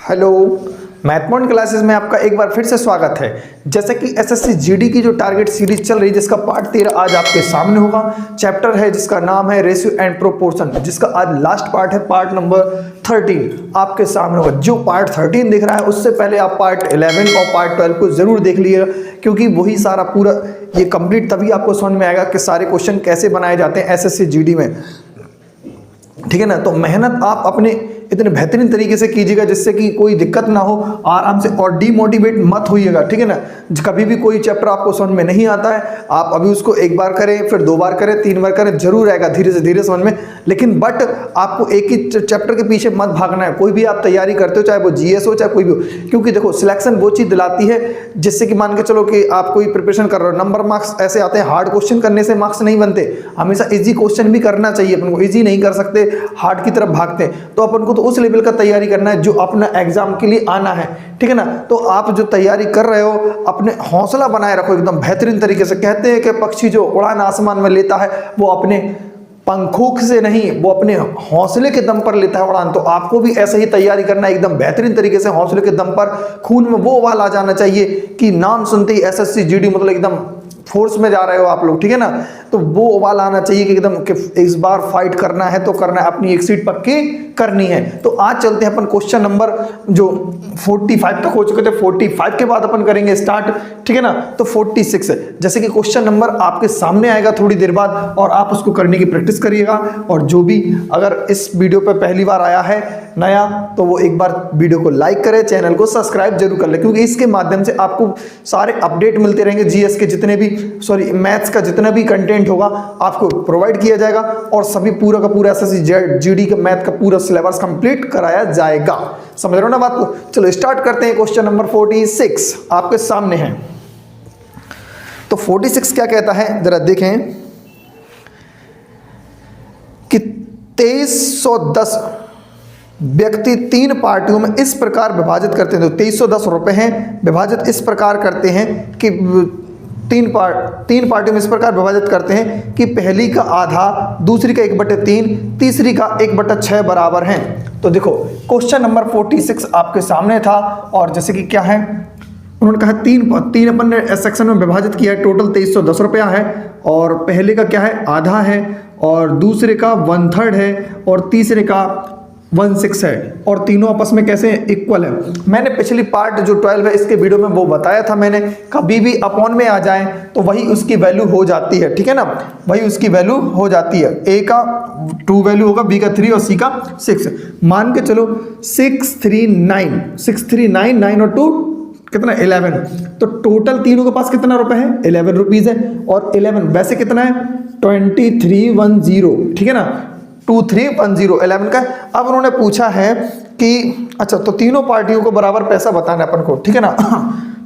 Hello, मैथमोन classes में आपका एक बार फिर से स्वागत है। जैसे कि एसएससी जीडी की जो टारगेट सीरीज चल रही है जिसका पार्ट 13 आज आपके सामने होगा। चैप्टर है जिसका नाम है रेशियो एंड प्रोपोर्शन, जिसका आज लास्ट पार्ट है, पार्ट नंबर 13 आपके सामने होगा। जो पार्ट 13 दिख रहा है उससे पहले आप पार्ट 11 और पार्ट 12 को जरूर देख लीजिएगा, क्योंकि वही सारा पूरा ये कंप्लीट तभी आपको समझ में आएगा कि सारे क्वेश्चन कैसे बनाए जाते हैं एसएससी जीडी में। ठीक है ना। तो मेहनत आप अपने इतने बेहतरीन तरीके से कीजिएगा जिससे कि कोई दिक्कत ना हो, आराम से, और डीमोटिवेट मत होइएगा। ठीक है ना। कभी भी कोई चैप्टर आपको समझ में नहीं आता है, आप अभी उसको एक बार करें, फिर 2 बार करें, 3 बार करें, जरूर आएगा धीरे से धीरे समझ में। लेकिन बट आपको एक ही चैप्टर के पीछे मत भागना है। कोई भी आप तैयारी करते हो, चाहे वो जीएस हो चाहे कोई भी हो, क्योंकि देखो सिलेक्शन वो चीज़ दिलाती है जिससे कि मान के चलो कि आप कोई प्रिपरेशन कर रहे हो, नंबर मार्क्स ऐसे आते हैं। हार्ड क्वेश्चन करने से मार्क्स नहीं बनते, हमेशा इजी क्वेश्चन भी करना चाहिए। अपन को इजी नहीं कर सकते, हार्ड की तरफ भागते हैं। तो अपन को तो उस लेवल का तैयारी करना है जो अपना एग्जाम के लिए आना है। ठीक है ना। तो आप जो तैयारी कर रहे हो अपने हौसला बनाए रखो एकदम बेहतरीन तरीके से। कहते हैं कि पक्षी जो उड़ान आसमान में लेता है वो अपने पंखों से नहीं, वो अपने हौसले के दम पर लेता है उड़ान। तो आपको भी ऐसे ही तैयारी करना है एकदम बेहतरीन तरीके से, हौसले के दम पर। खून में वो उबाल आ जाना चाहिए कि नाम सुनते ही एसएससी जीडी मतलब एकदम फोर्स में जा रहे हो आप लोग। ठीक है ना। तो वो उबाल आना चाहिए कि एकदम कि इस बार फाइट करना है तो करना है, अपनी एक सीट पक्की करनी है। तो आज चलते हैं अपन क्वेश्चन नंबर जो 45 तक हो चुके थे, 45 के बाद अपन करेंगे स्टार्ट। ठीक है ना। तो 46 है, जैसे कि क्वेश्चन नंबर आपके सामने आएगा थोड़ी देर बाद, और आप उसको करने की प्रैक्टिस करिएगा। और जो भी अगर इस वीडियो पर पहली बार आया है नया, तो वो एक बार वीडियो को लाइक करे, चैनल को सब्सक्राइब जरूर कर ले, क्योंकि इसके माध्यम से आपको सारे अपडेट मिलते रहेंगे। जीएस के जितने भी मैथ्स का जितना भी कंटेंट होगा आपको प्रोवाइड किया जाएगा, और सभी पूरा का पूरा एसएससी जीडी का मैथ का पूरा सिलेबस कंप्लीट कराया जाएगा। समझ रहे हो ना बात को। चलो स्टार्ट करते हैं। क्वेश्चन नंबर 46 आपके सामने है। तो 46 क्या कहता है जरा देखें कि 2310 व्यक्ति 3 पार्टियों में इस प्रकार विभाजित करते हैं। तो 2310 रुपए हैं, विभाजित इस प्रकार करते हैं कि तीन पार्टियों में इस प्रकार विभाजित करते हैं कि पहली का आधा, दूसरी का 1/3, तीसरी का 1/6 बराबर हैं। तो देखो क्वेश्चन नंबर 46 आपके सामने था, और जैसे कि क्या है उन्होंने कहा तीन अपन ने सेक्शन में विभाजित किया है। टोटल 2310 रुपया है, और पहले का क्या है आधा है, और दूसरे का 1/3 है, और तीसरे का 1/6 है, और तीनों आपस में कैसे इक्वल है। मैंने पिछली पार्ट जो 12 है इसके वीडियो में वो बताया था मैंने, कभी भी अपॉन में आ जाए तो वही उसकी वैल्यू हो जाती है। ठीक है ना, वही उसकी वैल्यू हो जाती है। ए का 2 वैल्यू होगा, बी का 3 और सी का 6। मान के चलो 639 9 और 2 कितना 11। तो टोटल तीनों के पास कितना रुपए है 11 रुपीज है, और 11 वैसे कितना है 2310। ठीक है ना, 2310 11 का। अब उन्होंने पूछा है कि अच्छा तो तीनों पार्टियों को बराबर पैसा बताना है अपन को। ठीक है ना।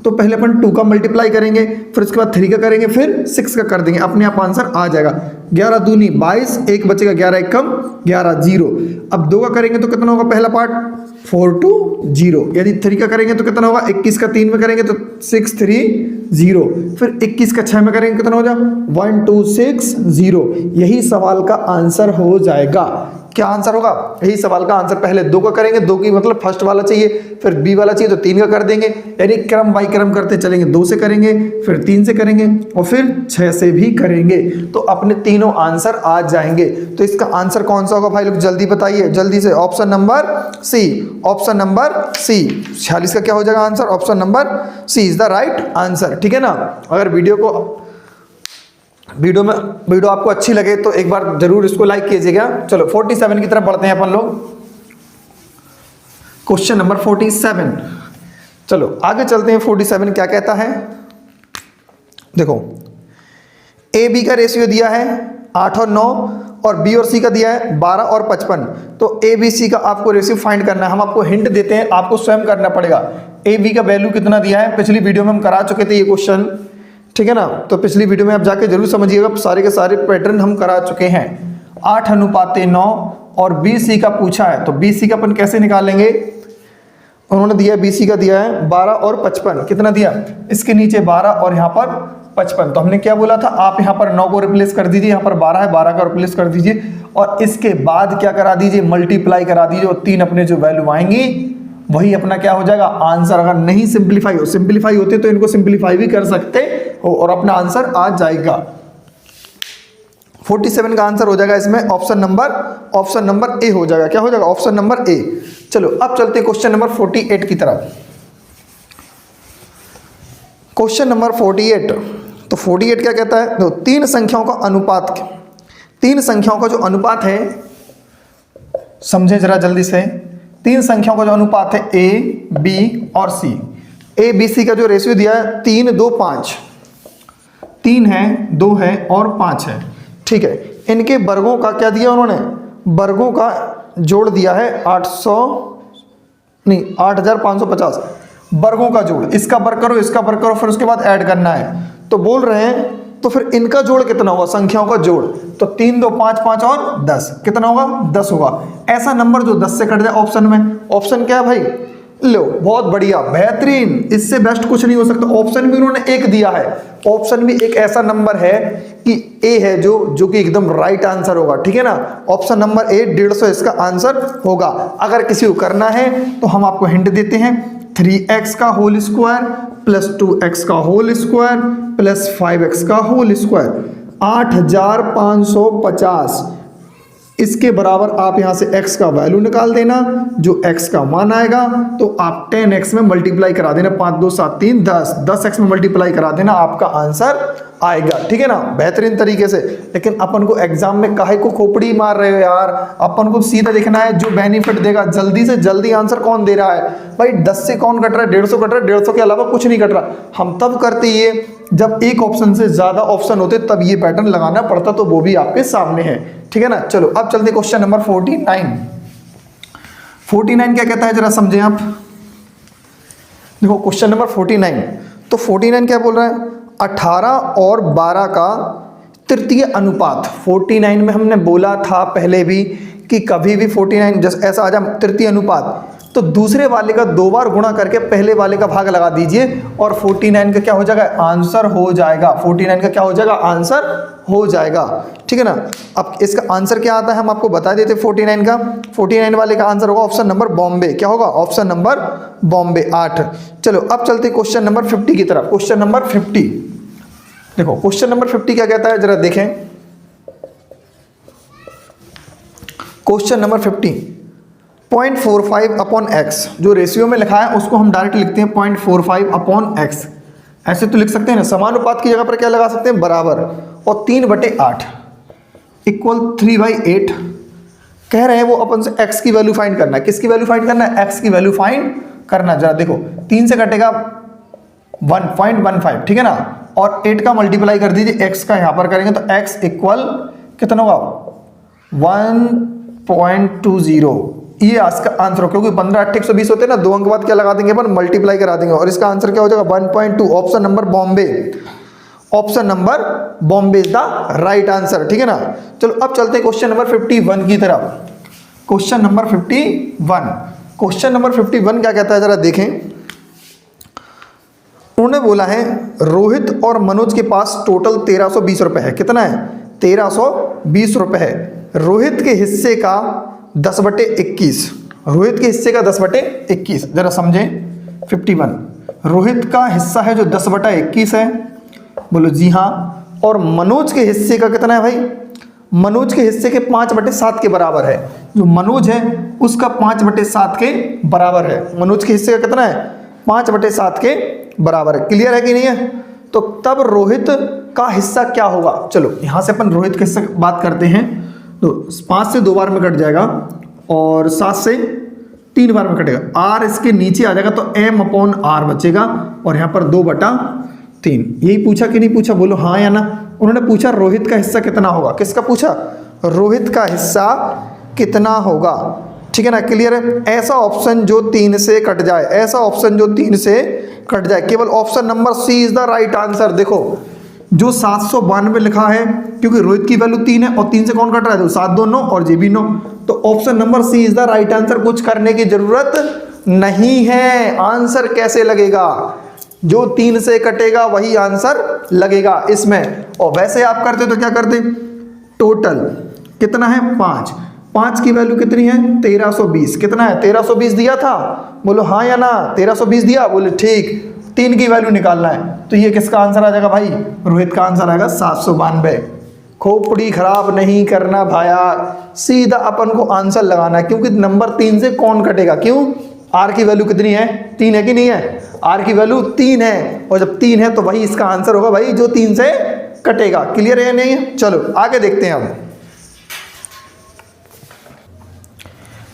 तो पहले अपन 2 का मल्टीप्लाई करेंगे, फिर उसके बाद 3 का करेंगे, फिर 6 का कर देंगे, अपने आप आंसर आ जाएगा। 11 दूनी 22, 1 बचेगा, 11 1 कम 11 0। अब 2 का करेंगे तो कितना होगा पहला पार्ट 420। यदि 3 का करेंगे तो कितना होगा, 21 का 3 में करेंगे तो 630, फिर 21 का 6 में करेंगे कितना हो जाएगा 1260। यही सवाल का आंसर हो जाएगा। क्या आंसर होगा, यही सवाल का आंसर। पहले 2 का करेंगे, 2 की मतलब फर्स्ट वाला चाहिए, फिर बी वाला चाहिए तो 3 का कर देंगे, यानी क्रम बाई क्रम करते चलेंगे। 2 से करेंगे, फिर 3 से करेंगे, और फिर 6 से भी करेंगे, तो अपने तीनों आंसर आ जाएंगे। तो इसका आंसर कौन सा होगा भाई लोग, जल्दी बताइए जल्दी से। Option number C, option number C 46 का क्या हो जाएगा answer, option number C is the right answer. ठीक है ना। अगर वीडियो आपको अच्छी लगे तो एक बार जरूर इसको लाइक कीजिएगा। चलो 47 की तरफ बढ़ते हैं अपन लोग। क्वेश्चन नंबर 47, चलो आगे चलते हैं। 47 क्या कहता है, देखो ए बी का रेशियो दिया है 8 और 9, और बी और सी का दिया है 12 और 55। तो ए बी सी का आपको रेशियो फाइंड करना है। हम आपको हिंट देते हैं, आपको स्वयं करना पड़ेगा। ए बी का वैल्यू कितना दिया है, पिछली वीडियो में हम करा चुके थे ये क्वेश्चन। ठीक है ना। तो पिछली वीडियो में आप जाके जरूर समझिएगा, सारे के सारे पैटर्न हम करा चुके हैं। 8:9 और BC का पूछा है, तो BC का अपन कैसे निकालेंगे। उन्होंने दिया BC का दिया है 12 और 55। कितना दिया, इसके नीचे 12 और यहाँ पर 55। तो हमने क्या बोला था, आप यहाँ पर 9 को रिप्लेस कर दीजिए, यहाँ पर 12 है, 12 का रिप्लेस कर दीजिए, और इसके बाद क्या करा दीजिए, मल्टीप्लाई करा दीजिए, और 3 अपने जो वैल्यू आएंगी वही अपना क्या हो जाएगा आंसर। अगर नहीं सिंप्लीफाई होते तो इनको सिंप्लीफाई भी कर सकते हो और अपना आंसर आ जाएगा। 47 का आंसर हो जाएगा इसमें ऑप्शन नंबर ए हो जाएगा। क्या हो जाएगा ऑप्शन नंबर ए। चलो अब चलते हैं क्वेश्चन नंबर 48 की तरफ। क्वेश्चन नंबर 48, तो 48 क्या कहता है, तो तीन संख्याओं का जो अनुपात है, समझे जरा जल्दी से। तीन संख्याओं का जो अनुपात है ए बी और सी, ए बी सी का जो रेशियो दिया है 3 2 5, 3 है 2 है और 5 है, ठीक है। इनके वर्गों का क्या दिया उन्होंने, वर्गों का जोड़ दिया है 8550 वर्गों का जोड़। इसका वर्ग करो, इसका वर्ग करो, फिर उसके बाद ऐड करना है। तो बोल रहे हैं तो फिर इनका जोड़ कितना होगा, संख्याओं का जोड़, तो 3 2 5 5 और 10 कितना होगा 10 होगा। ऐसा नंबर जो 10 से कट जाए ऑप्शन में। ऑप्शन क्या है भाई, लो बहुत बढ़िया बेहतरीन, इससे बेस्ट कुछ नहीं हो सकता। ऑप्शन भी उन्होंने एक दिया है। ऑप्शन भी एक ऐसा नंबर है कि ए है जो कि एकदम राइट आंसर होगा, ठीक है ना। ऑप्शन नंबर ए 150 इसका आंसर होगा। अगर किसी को करना है तो हम आपको हिंट देते हैं, 3x का होल स्क्वायर प्लस 2x का होल स्क्वायर प्लस 5x का होल स्क्वायर 8550, इसके बराबर आप यहां से x का वैल्यू निकाल देना। जो x का मान आएगा तो आप 10x में मल्टीप्लाई करा देना, 5 2 7 3 10, 10x में मल्टीप्लाई करा देना, आपका आंसर आएगा, ठीक है ना, बेहतरीन तरीके से। लेकिन अपन को एग्जाम में काहे को खोपड़ी मार रहे हो यार, अपन को सीधा देखना है जो बेनिफिट देगा। जल्दी से जल्दी आंसर कौन दे रहा है भाई, 10 से कौन कट रहा है, 150 कट रहा है, 150 के अलावा कुछ नहीं कट रहा। हम तब करते ये जब एक ऑप्शन से ज्यादा ऑप्शन होते, तब ये पैटर्न लगाना पड़ता, तो वो भी आपके सामने है, ठीक है ना। चलो अब चलते क्वेश्चन नंबर 49। 49 क्या कहता है जरा समझें आप। देखो क्वेश्चन नंबर 49, तो 49 क्या बोल रहा है, 18 और 12 का तृतीय अनुपात। 49 में हमने बोला था पहले भी कि कभी भी 49 जैसे ऐसा आ जाए तृतीय अनुपात, तो दूसरे वाले का 2 बार गुणा करके पहले वाले का भाग लगा दीजिए और 49 का क्या हो जाएगा आंसर हो जाएगा। 49 का क्या हो जाएगा आंसर हो जाएगा, ठीक है ना। अब इसका आंसर क्या आता है हम आपको बता देते। 49 का 49 वाले का आंसर होगा ऑप्शन नंबर बॉम्बे। क्या होगा ऑप्शन नंबर बॉम्बे 8। चलो अब चलते क्वेश्चन नंबर 50 की तरफ। क्वेश्चन नंबर 50, देखो क्वेश्चन नंबर 50 क्या कहता है जरा देखें। क्वेश्चन नंबर 50, 0.45 अपॉन एक्स, जो रेशियो में लिखा है उसको हम डायरेक्ट लिखते हैं 0.45 अपॉन एक्स। ऐसे तो लिख सकते हैं ना, समानुपात की जगह पर क्या लगा सकते हैं बराबर, और 3/8 इक्वल 3/8। कह रहे हैं वो अपन से x की वैल्यू फाइंड करना है। किसकी वैल्यू फाइंड करना है, x की वैल्यू फाइंड करना। जरा देखो 3 से कटेगा 1.15, ठीक है ना, और 8 का मल्टीप्लाई कर दीजिए x का, यहां पर करेंगे तो x इक्वल कितना होगा 1.20। ये इसका आंसर हो, क्योंकि 15 8 120 होते हैं ना, 2 अंक बाद क्या लगा देंगे अपन मल्टीप्लाई करा देंगे, और इसका आंसर क्या हो जाएगा 1.2। Option number Bombay, option number Bombay is the right answer, ठीक है ना। चलो अब चलते हैं क्वेश्चन नंबर 51 की तरफ। क्वेश्चन नंबर 51, क्वेश्चन नंबर 51 क्या कहता है जरा देखें। उन्होंने बोला है रोहित और मनोज के पास टोटल 1320 रुपए है। कितना है 1320 रुपए है। रोहित के हिस्से का 10/21, रोहित के हिस्से का 10/21 जरा समझें। 51 रोहित का हिस्सा है जो 10/21 है, बोलो जी हाँ। और मनोज के हिस्से का कितना है भाई, मनोज के हिस्से के 5/7 के बराबर है। जो मनोज है उसका 5/7 के बराबर है। मनोज के हिस्से का कितना है 5/7 के बराबर है। क्लियर है कि नहीं है। तो तब रोहित का हिस्सा क्या होगा। चलो यहां से अपन रोहित के हिस्से की बात करते हैं। तो 5 से 2 बार में कट जाएगा और 7 से 3 बार में कटेगा। r इसके नीचे आ जाएगा तो m/r बचेगा, और यहाँ पर 2/3। यही पूछा कि नहीं पूछा, बोलो हाँ या ना। उन्होंने पूछा रोहित का हिस्सा कितना होगा। किसका पूछा, रोहित का हिस्सा कितना होगा, ठीक है ना। क्लियर है। ऐसा ऑप्शन जो 3 से कट जाए, ऐसा ऑप्शन जो 3 से कट जाए, केवल option number C is the right answer. देखो जो 792 लिखा है, क्योंकि रोहित की वैल्यू 3 है और 3 से कौन कट रहा है, तो 7 2 9 और जे भी 9, तो option number C is the right answer. कुछ करने की जरूरत नहीं है। आंसर कैसे लगेगा, जो 3 से कटेगा वही आंसर लगेगा इसमें। और वैसे आप करते तो क्या करते, टोटल कितना है 5, 5 की वैल्यू कितनी है 1320, कितना है 1320 दिया था, बोलो हाँ या ना, 1320 दिया, बोले ठीक। 3 की वैल्यू निकालना है, तो ये किसका आंसर आ जाएगा भाई, रोहित का आंसर आएगा 792। खोपड़ी खराब नहीं करना भाया, सीधा अपन को आंसर लगाना है, क्योंकि नंबर 3 से कौन कटेगा, क्यों, आर की वैल्यू कितनी है 3 है कि नहीं है, आर की वैल्यू 3 है, और जब 3 है तो वही इसका आंसर होगा भाई जो 3 से कटेगा। क्लियर है या नहीं है, चलो आगे देखते हैं अब।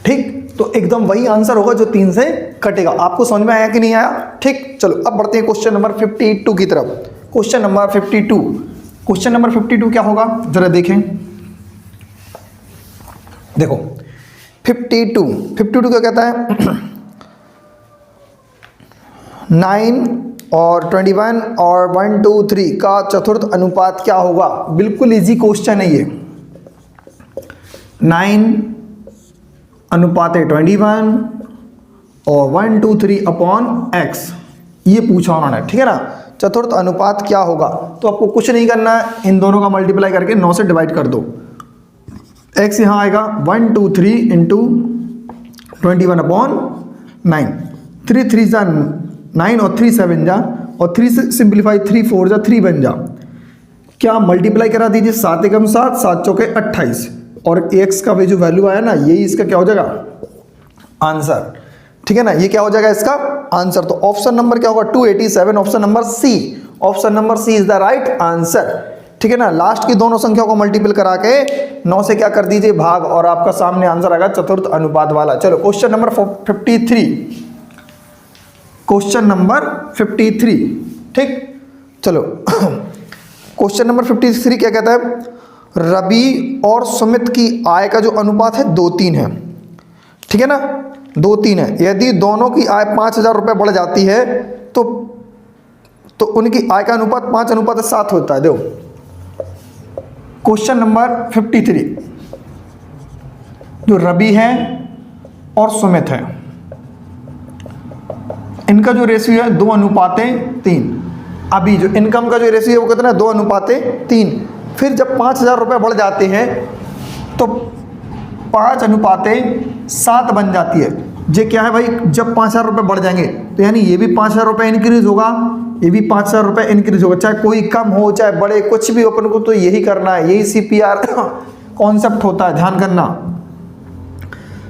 ठीक, तो एकदम वही आंसर होगा जो 3 से कटेगा। आपको समझ में आया कि नहीं आया, ठीक। चलो अब बढ़ते हैं क्वेश्चन नंबर 52 की तरफ। क्वेश्चन नंबर 52, क्वेश्चन नंबर 52 क्या होगा जरा देखें। देखो 52 क्या कहता है 9 और 21 और 1 2 3 का चतुर्थ अनुपात क्या होगा। बिल्कुल इजी क्वेश्चन है ये। 9 अनुपात 21 और 1 2 3 अपॉन x, ये पूछा उन्होंने, ठीक है ना। चतुर्थ अनुपात क्या होगा, तो आपको कुछ नहीं करना है, इन दोनों का मल्टीप्लाई करके 9 से डिवाइड कर दो। x यहाँ आएगा 1 2 3 इंटू 21 अपॉन 9, 3 3 जा 9 और 3 7 जा, और 3 से सिंप्लीफाई 3 4 जा 3 बन जा, क्या मल्टीप्लाई करा दीजिए, 7 एकम 7 7 चौके 28, और x का जो वैल्यू आया ना, यही इसका क्या हो जाएगा आंसर, ठीक है ना, ये क्या हो जाएगा इसका आंसर। तो ऑप्शन नंबर क्या होगा 287, option number C, option number C is the right answer, ठीक है ना। लास्ट की दोनों संख्याओं को मल्टीपल करा के 9 से क्या कर दीजिए भाग, और आपका सामने आंसर आएगा चतुर्थ अनुपात वाला। चलो क्वेश्चन नंबर 53, क्वेश्चन नंबर 53, ठीक। चलो क्वेश्चन नंबर 53 क्या कहता है, रवि और सुमित की आय का जो अनुपात है 2:3 है, ठीक है ना, 2:3 है। यदि दोनों की आय 5,000 रुपये बढ़ जाती है तो उनकी आय का अनुपात 5:7 होता है। देखो क्वेश्चन नंबर 53, जो रवि है और सुमित है, इनका जो रेशियो है 2:3। अभी जो इनकम का जो रेशियो है वो कितना है 2:3। फिर जब 5,000 रुपये बढ़ जाते हैं तो 5:7 बन जाती है। ये क्या है भाई, जब 5,000 रुपये बढ़ जाएंगे तो यानी ये भी 5,000 रुपये इंक्रीज होगा, ये भी 5,000 रुपये इंक्रीज होगा, चाहे कोई कम हो चाहे बड़े, कुछ भी अपन को तो यही करना है, यही CPR कॉन्सेप्ट होता है, ध्यान करना।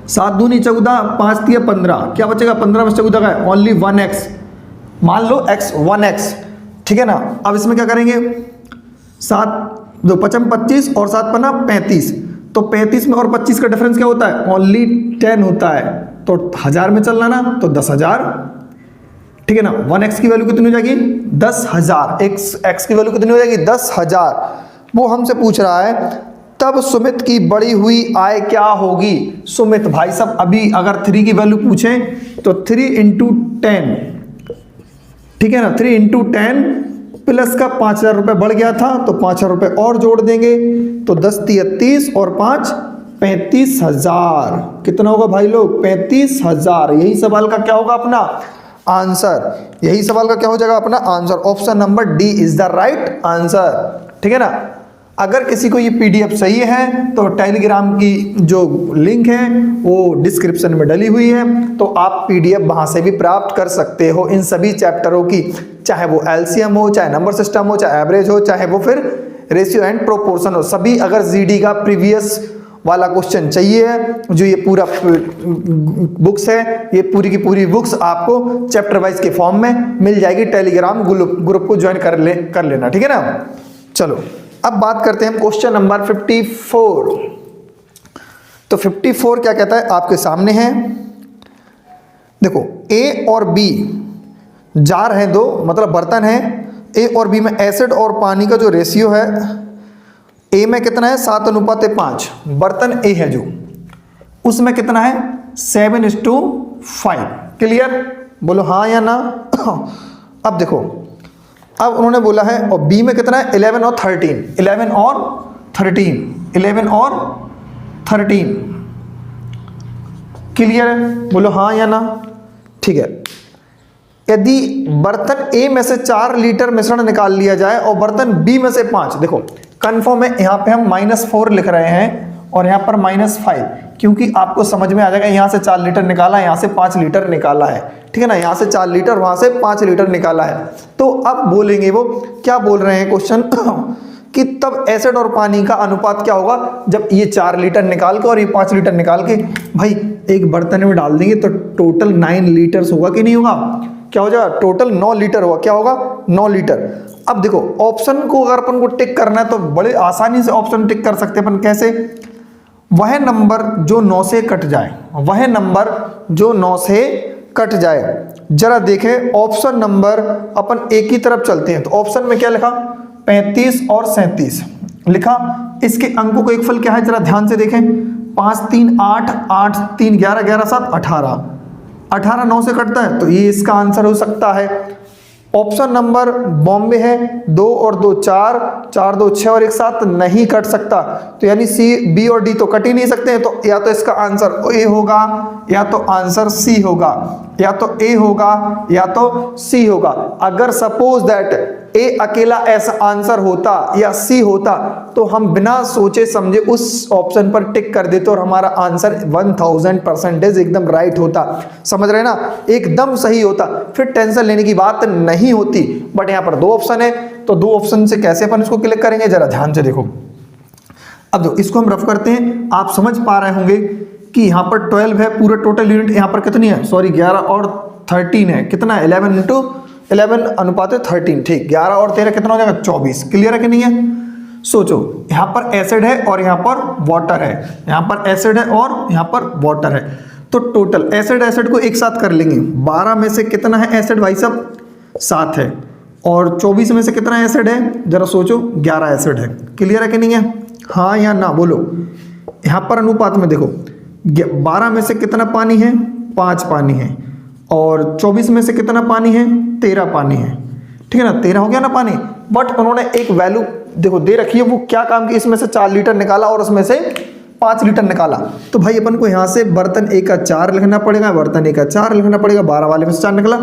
7 दूनी 14, 5 तिया 15, क्या बचेगा 15 में 14 का है ओनली 1x, मान लो x 1x, ठीक है ना। अब इसमें क्या करेंगे, 7 2 5 25 और 7 5 35, तो 35 में और 25 का डिफरेंस क्या होता है ओनली 10 होता है, तो 1000 में चलना ना, तो 10,000, ठीक है ना। 1x की वैल्यू कितनी हो जाएगी 10,000, x की वैल्यू कितनी हो जाएगी 10,000। वो हमसे पूछ रहा है तब सुमित की बढ़ी हुई आय क्या होगी। सुमित भाई साहब अभी अगर 3 की वैल्यू पूछें तो 3 × 10, ठीक है ना, 3 × 10 प्लस का 5,000 रुपये बढ़ गया था तो 5,000 रुपये और जोड़ देंगे, तो 10 30 और 5 35,000, कितना होगा भाई लोग 35,000। यही सवाल का क्या होगा अपना आंसर, यही सवाल का क्या हो जाएगा अपना answer. Option number D is the right answer, ठीक है ना। अगर किसी को ये PDF सही है तो टेलीग्राम की जो लिंक है वो डिस्क्रिप्शन में डली हुई है, तो आप PDF वहाँ से भी प्राप्त कर सकते हो इन सभी चैप्टरों की, चाहे वो LCM हो, चाहे नंबर सिस्टम हो, चाहे एवरेज हो, चाहे वो फिर रेशियो एंड प्रोपोर्शन हो, सभी। अगर GD का प्रीवियस वाला क्वेश्चन चाहिए, जो ये पूरा बुक्स है, ये पूरी की पूरी बुक्स आपको चैप्टर वाइज के फॉर्म में मिल जाएगी, टेलीग्राम ग्रुप को ज्वाइन कर लेना, ठीक है ना। चलो अब बात करते हैं हम क्वेश्चन नंबर 54। तो 54 क्या कहता है आपके सामने है, देखो A और B जार हैं दो, मतलब बर्तन है, A और B में एसिड और पानी का जो रेशियो है, A में कितना है 7:5, बर्तन A है जो, उसमें कितना है 7:5। क्लियर, बोलो हाँ या ना। अब देखो, अब उन्होंने बोला है और B में कितना है 11 और 13, 11 और 13, 11 और 13। क्लियर है, बोलो हाँ या ना, ठीक है। यदि बर्तन A में से 4 लीटर मिश्रण निकाल लिया जाए और बर्तन B में से 5, देखो कंफर्म है, यहाँ पे हम -4 लिख रहे हैं और यहाँ पर -5, क्योंकि आपको समझ में आ जाएगा यहाँ से 4 लीटर निकाला है, यहाँ से 5 लीटर निकाला है, ठीक है ना, यहाँ से 4 लीटर वहाँ से 5 लीटर निकाला है। तो अब बोलेंगे वो क्या बोल रहे हैं क्वेश्चन कि तब एसिड और पानी का अनुपात क्या होगा जब ये 4 लीटर निकाल के और ये 5 लीटर निकाल के भाई एक बर्तन में डाल देंगे तो टोटल 9 लीटर्स होगा कि नहीं होगा, क्या हो जाएगा, टोटल 9 लीटर होगा, क्या होगा 9 लीटर। अब देखो ऑप्शन को अगर अपन को टिक करना है तो बड़े आसानी से ऑप्शन टिक कर सकते हैं अपन, कैसे, वह नंबर जो 9 से कट जाए, वह नंबर जो 9 से कट जाए। जरा देखें ऑप्शन नंबर, अपन एक ही तरफ चलते हैं तो ऑप्शन में क्या लिखा, 35 और 37 लिखा। इसके अंकों को एक फल क्या है जरा ध्यान से देखें, 5 3 8, 8 3 11, 11 7 18, 18 9 से कटता है तो ये इसका आंसर हो सकता है। ऑप्शन नंबर बॉम्बे है, 2 और 2 4, 4 2 6 और 1 7 नहीं कट सकता, तो यानी सी बी और डी तो कट ही नहीं सकते हैं, तो या तो इसका आंसर ए होगा या तो आंसर सी होगा, या तो ए होगा या तो सी होगा। अगर सपोज दैट ए अकेला ऐसा आंसर होता या सी होता तो हम बिना सोचे समझे उस ऑप्शन पर टिक कर देते और हमारा आंसर 1000% एकदम राइट होता, समझ रहे ना, एकदम सही होता, फिर टेंशन लेने की बात नहीं होती। बट यहाँ पर 2 ऑप्शन है तो 2 ऑप्शन से कैसे अपन इसको क्लिक करेंगे जरा ध्यान से देखो। अब देखो इसको हम रफ करते हैं, आप समझ पा रहे होंगे कि यहाँ पर 12 है, पूरा टोटल यूनिट यहाँ पर कितनी है, सॉरी 11 और 13 है, कितना है 11 इंटू 11 अनुपात 13, ठीक, 11 और 13 कितना हो जाएगा 24, क्लियर है कि नहीं है। सोचो यहाँ पर एसिड है और यहाँ पर वाटर है, यहाँ पर एसिड है और यहाँ पर वाटर है, तो टोटल एसिड एसिड को एक साथ कर लेंगे। 12 में से कितना है एसिड भाई साहब, 7 है, और 24 में से कितना एसिड है जरा सोचो, 11 एसिड है, क्लियर है कि नहीं है, हाँ या ना बोलो। यहाँ पर अनुपात में देखो 12 में से कितना पानी है, 5 पानी है, और 24 में से कितना पानी है, 13 पानी है, ठीक है ना, 13 हो गया ना पानी। बट उन्होंने एक वैल्यू देखो दे रखी है, वो क्या काम की, इसमें से 4 लीटर निकाला और उसमें से 5 लीटर निकाला, तो भाई अपन को यहाँ से बर्तन ए का 4 लिखना पड़ेगा, बर्तन ए का 4 लिखना पड़ेगा, 12 वाले में से 4 निकला,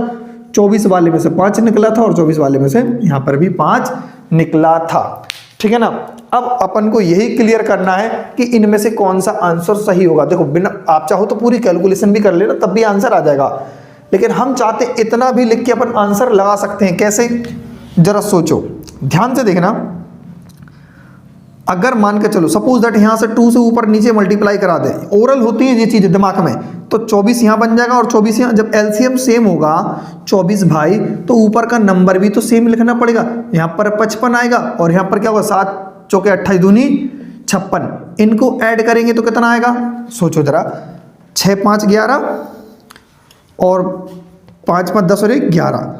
24 वाले में से 5 निकला था और 24 वाले में से यहाँ पर भी 5 निकला था, ठीक है ना। अब अपन को यही क्लियर करना है कि इनमें से कौन सा आंसर सही होगा। देखो बिना, आप चाहो तो पूरी कैलकुलेशन भी कर लेना तब भी आंसर आ जाएगा, लेकिन हम चाहते इतना भी लिख के अपन आंसर लगा सकते हैं, कैसे जरा सोचो ध्यान से देखना। अगर मान के चलो सपोज दैट यहां से 2 से ऊपर नीचे मल्टीप्लाई करा दे, ओरल होती है ये चीज दिमाग में, तो 24 यहां बन जाएगा और 24 यहां, जब एलसीएम सेम होगा 24 भाई तो ऊपर का नंबर भी तो सेम लिखना पड़ेगा, यहां पर 55 आएगा और यहां पर क्या होगा 7 चौके 28 दूनी 56, इनको ऐड करेंगे तो कितना आएगा सोचो जरा, 6 5 11 और 5 5 10 और 1 11,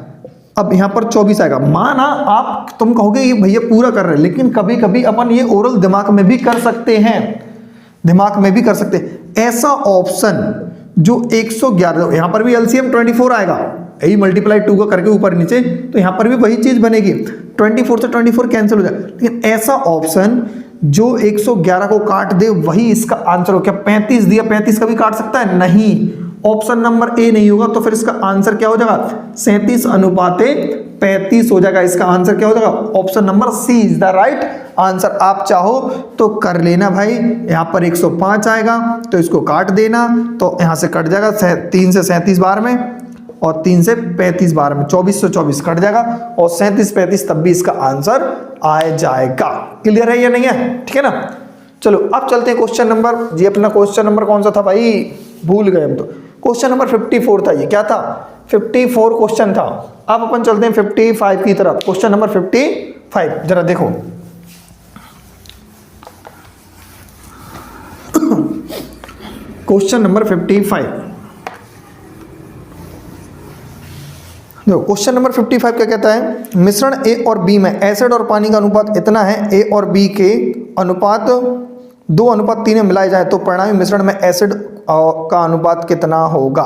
अब यहाँ पर 24 आएगा। माना आप तुम कहोगे ये भैया पूरा कर रहे हैं, लेकिन कभी कभी अपन ये ओरल दिमाग में भी कर सकते हैं, दिमाग में भी कर सकते हैं। ऐसा ऑप्शन जो 111, यहाँ पर भी एलसीएम 24 आएगा, यही मल्टीप्लाई 2 का करके ऊपर नीचे, तो यहाँ पर भी वही चीज बनेगी, 24 से 24 कैंसिल हो जाए, लेकिन ऐसा ऑप्शन जो 111 को काट दे वही इसका आंसर हो। क्या 35 दिया 35 का भी काट सकता है, नहीं, ऑप्शन नंबर ए नहीं होगा, तो फिर इसका आंसर क्या हो जाएगा 37 अनुपात 35 हो जाएगा, इसका आंसर क्या हो जाएगा option number C is the right answer. आप चाहो तो कर लेना भाई, यहाँ पर 105 आएगा तो इसको काट देना, तो यहाँ से कट जाएगा 3 से 37 बार में और 3 से 35 बार में, 24 से 24 कट जाएगा और 37 35 तब भी इसका आंसर आ जाएगा। क्लियर है या नहीं है, ठीक है ना। चलो अब चलते हैं क्वेश्चन नंबर, ये अपना क्वेश्चन नंबर कौन सा था भाई, भूल गए हम तो, क्वेश्चन नंबर 54 था, ये क्या था 54 क्वेश्चन था। अब अपन चलते हैं 55 की तरफ, क्वेश्चन नंबर 55 जरा देखो। क्वेश्चन नंबर 55 देखो, क्वेश्चन नंबर 55 क्या कहता है, मिश्रण ए और बी में एसिड और पानी का अनुपात इतना है, ए और बी के अनुपात 2:3 में मिलाए जाए तो परिणामी मिश्रण में एसिड का अनुपात कितना होगा।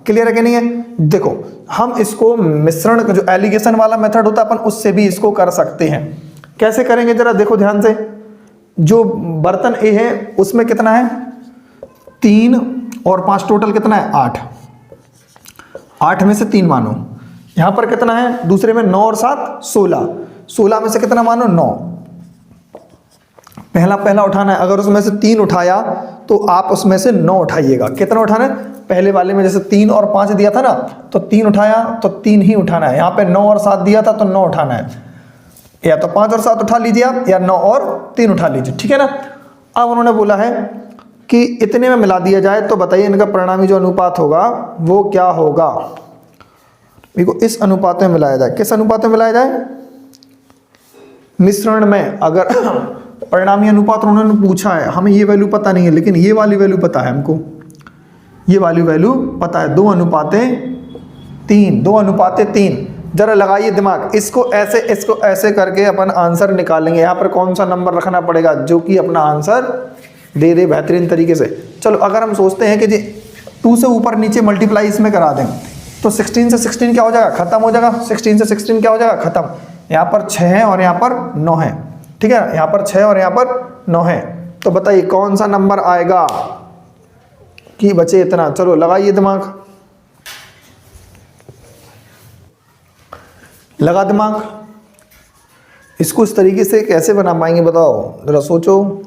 क्लियर है कि नहीं है। देखो हम इसको मिश्रण का जो एलिगेशन वाला मेथड होता है अपन उससे भी इसको कर सकते हैं। कैसे करेंगे जरा देखो ध्यान से। जो बर्तन ए है उसमें कितना है 3 और 5 टोटल कितना है 8, 8 में से 3 मानो। यहां पर कितना है दूसरे में 9 और 7 16, 16 में से कितना मानो 9, पहला उठाना है। अगर उसमें से 3 उठाया तो आप उसमें से 9 उठाइएगा। कितना उठाना है? पहले वाले में जैसे 3 और 5 दिया था ना, तो 3 उठाया तो 3 ही उठाना है। यहाँ पे 9 और 7 दिया था तो 9 उठाना है। या तो 5 और 7 उठा लीजिए आप, या 9 और 3 उठा लीजिए, ठीक है ना। अब उन्होंने बोला है कि इतने में मिला दिया जाए तो बताइए इनका परिणामी जो अनुपात होगा वो क्या होगा। देखो इस अनुपात में मिलाया जाए। किस अनुपात में मिलाया जाए? मिश्रण में। अगर परिणामी अनुपात उन्होंने पूछा है, हमें ये वैल्यू पता नहीं है, लेकिन ये वाली वैल्यू पता है हमको, ये वाली वैल्यू पता है, 2:3। 2:3। जरा लगाइए दिमाग, इसको ऐसे करके अपन आंसर निकालेंगे। यहाँ पर कौन सा नंबर रखना पड़ेगा जो कि अपना आंसर दे दे बेहतरीन तरीके से। चलो अगर हम सोचते हैं कि जी 2 से ऊपर नीचे मल्टीप्लाई इसमें करा दें तो 16 से 16 क्या हो जाएगा? खत्म हो जाएगा। 16 से 16 क्या हो जाएगा? खत्म। यहाँ पर 6 है और यहाँ पर 9 है, ठीक है। यहाँ पर 6 और यहाँ पर 9 है। तो बताइए कौन सा नंबर आएगा कि बचे इतना। चलो लगाइए दिमाग, लगा दिमाग। इसको इस तरीके से कैसे बना पाएंगे बताओ, जरा सोचो।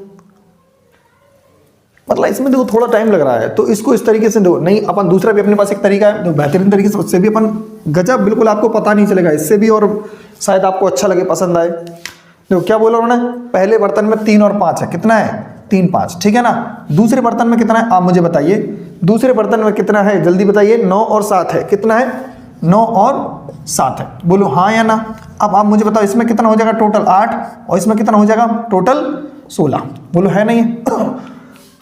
मतलब इसमें देखो थोड़ा टाइम लग रहा है, तो इसको इस तरीके से दो। नहीं, अपन दूसरा भी अपने पास एक तरीका है तो बेहतरीन तरीके से, उससे भी अपन गजब, बिल्कुल आपको पता नहीं चलेगा, इससे भी और शायद आपको अच्छा लगे, पसंद आए। देखो क्या बोला उन्होंने, पहले बर्तन में 3 और 5 है। कितना है? 3, 5, ठीक है ना। दूसरे बर्तन में कितना है आप मुझे बताइए। दूसरे बर्तन में कितना है जल्दी बताइए। 9 और 7 है। कितना है? 9 और 7 है। बोलो हाँ या ना। अब आप मुझे बताओ इसमें कितना हो जाएगा टोटल? 8। और इसमें कितना हो जाएगा टोटल? 16। बोलो है नहीं है?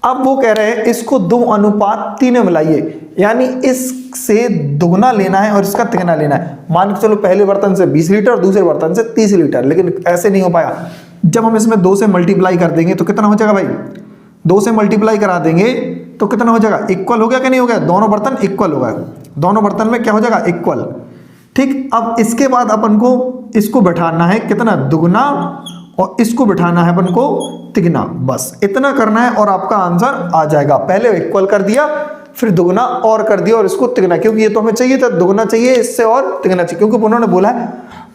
अब वो कह रहे हैं इसको 2:3 में मिलाइए, यानी इससे दुगना लेना है और इसका तिगना लेना है। मान के चलो पहले बर्तन से 20 लीटर और दूसरे बर्तन से 30 लीटर, लेकिन ऐसे नहीं हो पाएगा। जब हम इसमें 2 से मल्टीप्लाई कर देंगे तो कितना हो जाएगा भाई? 2 से मल्टीप्लाई करा देंगे तो कितना हो जाएगा? इक्वल हो गया कि नहीं हो गया? दोनों बर्तन इक्वल हो गए। दोनों बर्तन में क्या हो जाएगा? इक्वल। ठीक। अब इसके बाद अपन को इसको बैठाना है कितना? दुगना, और इसको बिठाना है अपन को तिगना। बस इतना करना है और आपका आंसर आ जाएगा। पहले इक्वल कर दिया, फिर दुगना और कर दिया और इसको तिगना, क्योंकि ये तो हमें चाहिए था, दुगना चाहिए इससे और तिगना चाहिए, क्योंकि उन्होंने बोला है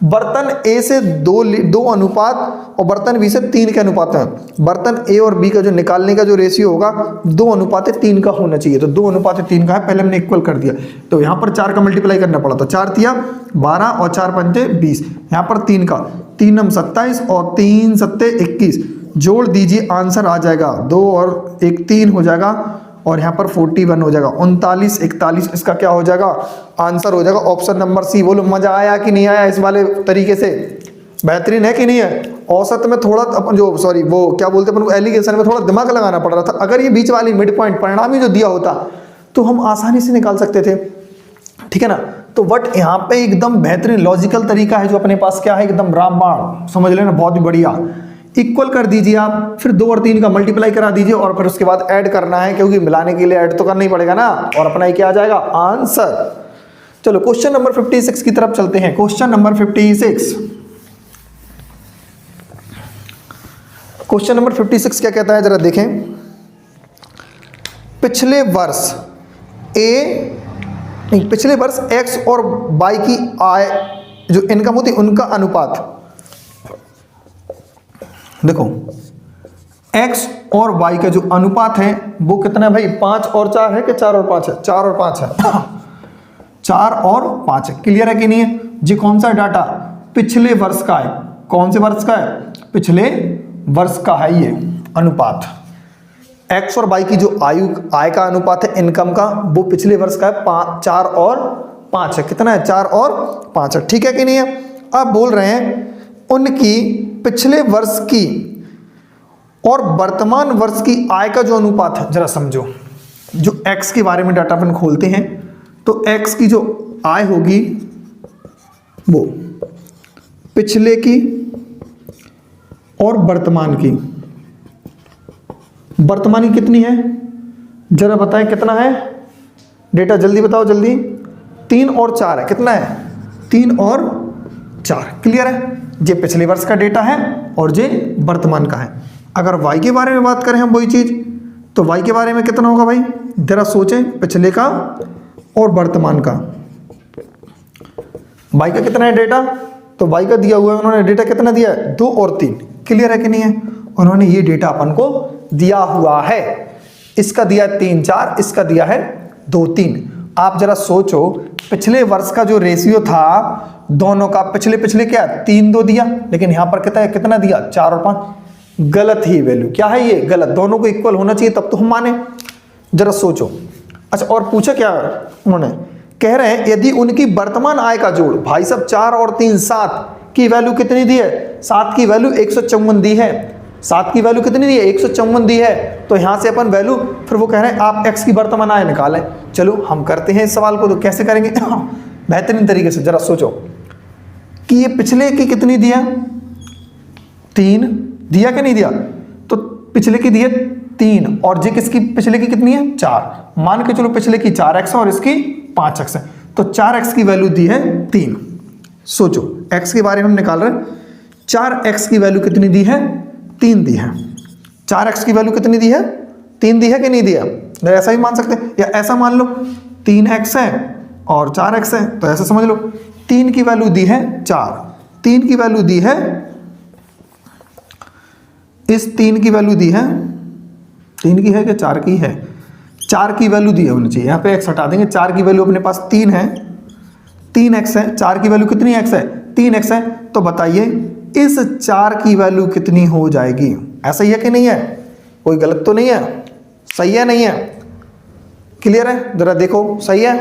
बर्तन ए से 2 अनुपात और बर्तन बी से 3 के अनुपात में। बर्तन ए और बी का जो निकालने का जो रेशियो होगा 2:3 का होना चाहिए, तो 2:3 का है। पहले हमने इक्वल कर दिया, तो यहाँ पर 4 का मल्टीप्लाई करना पड़ा, तो 4 तिया 12 और 4 पंचे 20। यहाँ पर 3 का, 3 नम 27 और 3 सत्ते 21। जोड़ दीजिए, आंसर आ जाएगा 2 और 1 3 हो जाएगा, और यहाँ पर 41 हो जाएगा। 39 41 इसका क्या हो जाएगा? आंसर हो जाएगा ऑप्शन नंबर सी। बोलो मजा आया कि नहीं आया इस वाले तरीके से? बेहतरीन है कि नहीं है? औसत में थोड़ा अपन जो वो क्या बोलते हैं अपन को, एलिगेशन में थोड़ा दिमाग लगाना पड़ रहा था। अगर ये बीच वाली मिड पॉइंट परिणामी जो दिया होता तो हम आसानी से निकाल सकते थे, ठीक है ना। तो बट यहाँ पे एकदम बेहतरीन लॉजिकल तरीका है जो अपने पास, क्या है? एकदम रामबाण, समझ लेना, बहुत ही बढ़िया। इक्वल कर दीजिए आप, फिर 2 और 3 का मल्टीप्लाई करा दीजिए, और फिर उसके बाद ऐड करना है, क्योंकि मिलाने के लिए ऐड तो करना ही पड़ेगा ना, और अपना ही क्या आ जाएगा? आंसर। चलो क्वेश्चन नंबर 56 की तरफ चलते हैं। क्वेश्चन नंबर 56, क्वेश्चन नंबर 56 क्या कहता है जरा देखें। पिछले वर्ष एक्स और वाई की आय जो इनकम होती है उनका अनुपात। देखो x और y का जो अनुपात है वो कितना है भाई? 5 और 4 है कि 4 और 5 है? 4 और 5 है। 4 और 5 है। क्लियर है कि नहीं है जी? कौन सा डाटा? पिछले वर्ष का है। कौन से वर्ष का है? पिछले वर्ष का है ये अनुपात। x और y की जो आय का अनुपात है इनकम का, वो पिछले वर्ष का है 4 और 5 है। कितना है? 4 और 5 है। ठीक है कि नहीं है? अब बोल रहे हैं उनकी पिछले वर्ष की और वर्तमान वर्ष की आय का जो अनुपात है, जरा समझो। जो x के बारे में डाटा अपन खोलते हैं तो x की जो आय होगी वो पिछले की और वर्तमान की। वर्तमान की कितनी है जरा बताएं, कितना है डेटा? जल्दी बताओ जल्दी। 3 और 4 है। कितना है? 3 और 4। क्लियर है? ये पिछले वर्ष का डेटा है और ये वर्तमान का है। अगर y के बारे में बात करें हम वही चीज, तो y के बारे में कितना होगा भाई? जरा सोचें, पिछले का और वर्तमान का। y का कितना है डेटा? तो y का दिया हुआ है उन्होंने डेटा, कितना दिया है? 2 और 3। क्लियर है कि नहीं है? उन्होंने ये डेटा अपन को दिया हुआ है। इसका दिया 3 4, इसका दिया है 2 3। आप जरा सोचो, पिछले वर्ष का जो रेशियो था दोनों का, पिछले क्या 3 2 दिया, लेकिन यहां पर कितना दिया 4 और 5। गलत ही वैल्यू, क्या है ये गलत, दोनों को इक्वल होना चाहिए तब तो हम माने। जरा सोचो। अच्छा, और पूछा क्या उन्होंने, कह रहे हैं यदि उनकी वर्तमान आय का जोड़, भाई साहब 4 और 3 7 की वैल्यू कितनी दी है, 7 की वैल्यू 154 दी है। 7 की वैल्यू कितनी दी है, 154 दी है। तो यहां से अपन वैल्यू, फिर वो कह रहे हैं आप x की वर्तमान आय निकालें। चलो हम करते हैं इस सवाल को, तो कैसे करेंगे बेहतरीन तरीके से। जरा सोचो कि ये पिछले की कितनी दिया, 3 दिया कि नहीं दिया, तो पिछले की दी है 3, और जी किसकी पिछले की कितनी है 4। मान के चलो पिछले की 4x है और इसकी 5x है, तो 4x की वैल्यू दी है 3। सोचो x के बारे में हम निकाल रहे हैं, 4x की वैल्यू कितनी दी है, 3 दी है। 4x की वैल्यू कितनी दी है, 3 दी है कि नहीं दिया। ऐसा ही मान सकते हैं, या ऐसा मान लो 3x है और 4x है, तो ऐसा समझ लो 3 की वैल्यू दी है 4, 3 की वैल्यू दी है, इस 3 की वैल्यू दी है, 3 की है कि 4 की है, 4 की वैल्यू दी होनी चाहिए। यहाँ पे x हटा देंगे, 4 की वैल्यू अपने पास 3 है, 3x है, 4 की वैल्यू कितनी x है, 3x है। तो बताइए इस 4 की वैल्यू कितनी हो जाएगी। ऐसा ही है कि नहीं है, कोई गलत तो नहीं है, सही है नहीं है, क्लियर है, जरा देखो सही है।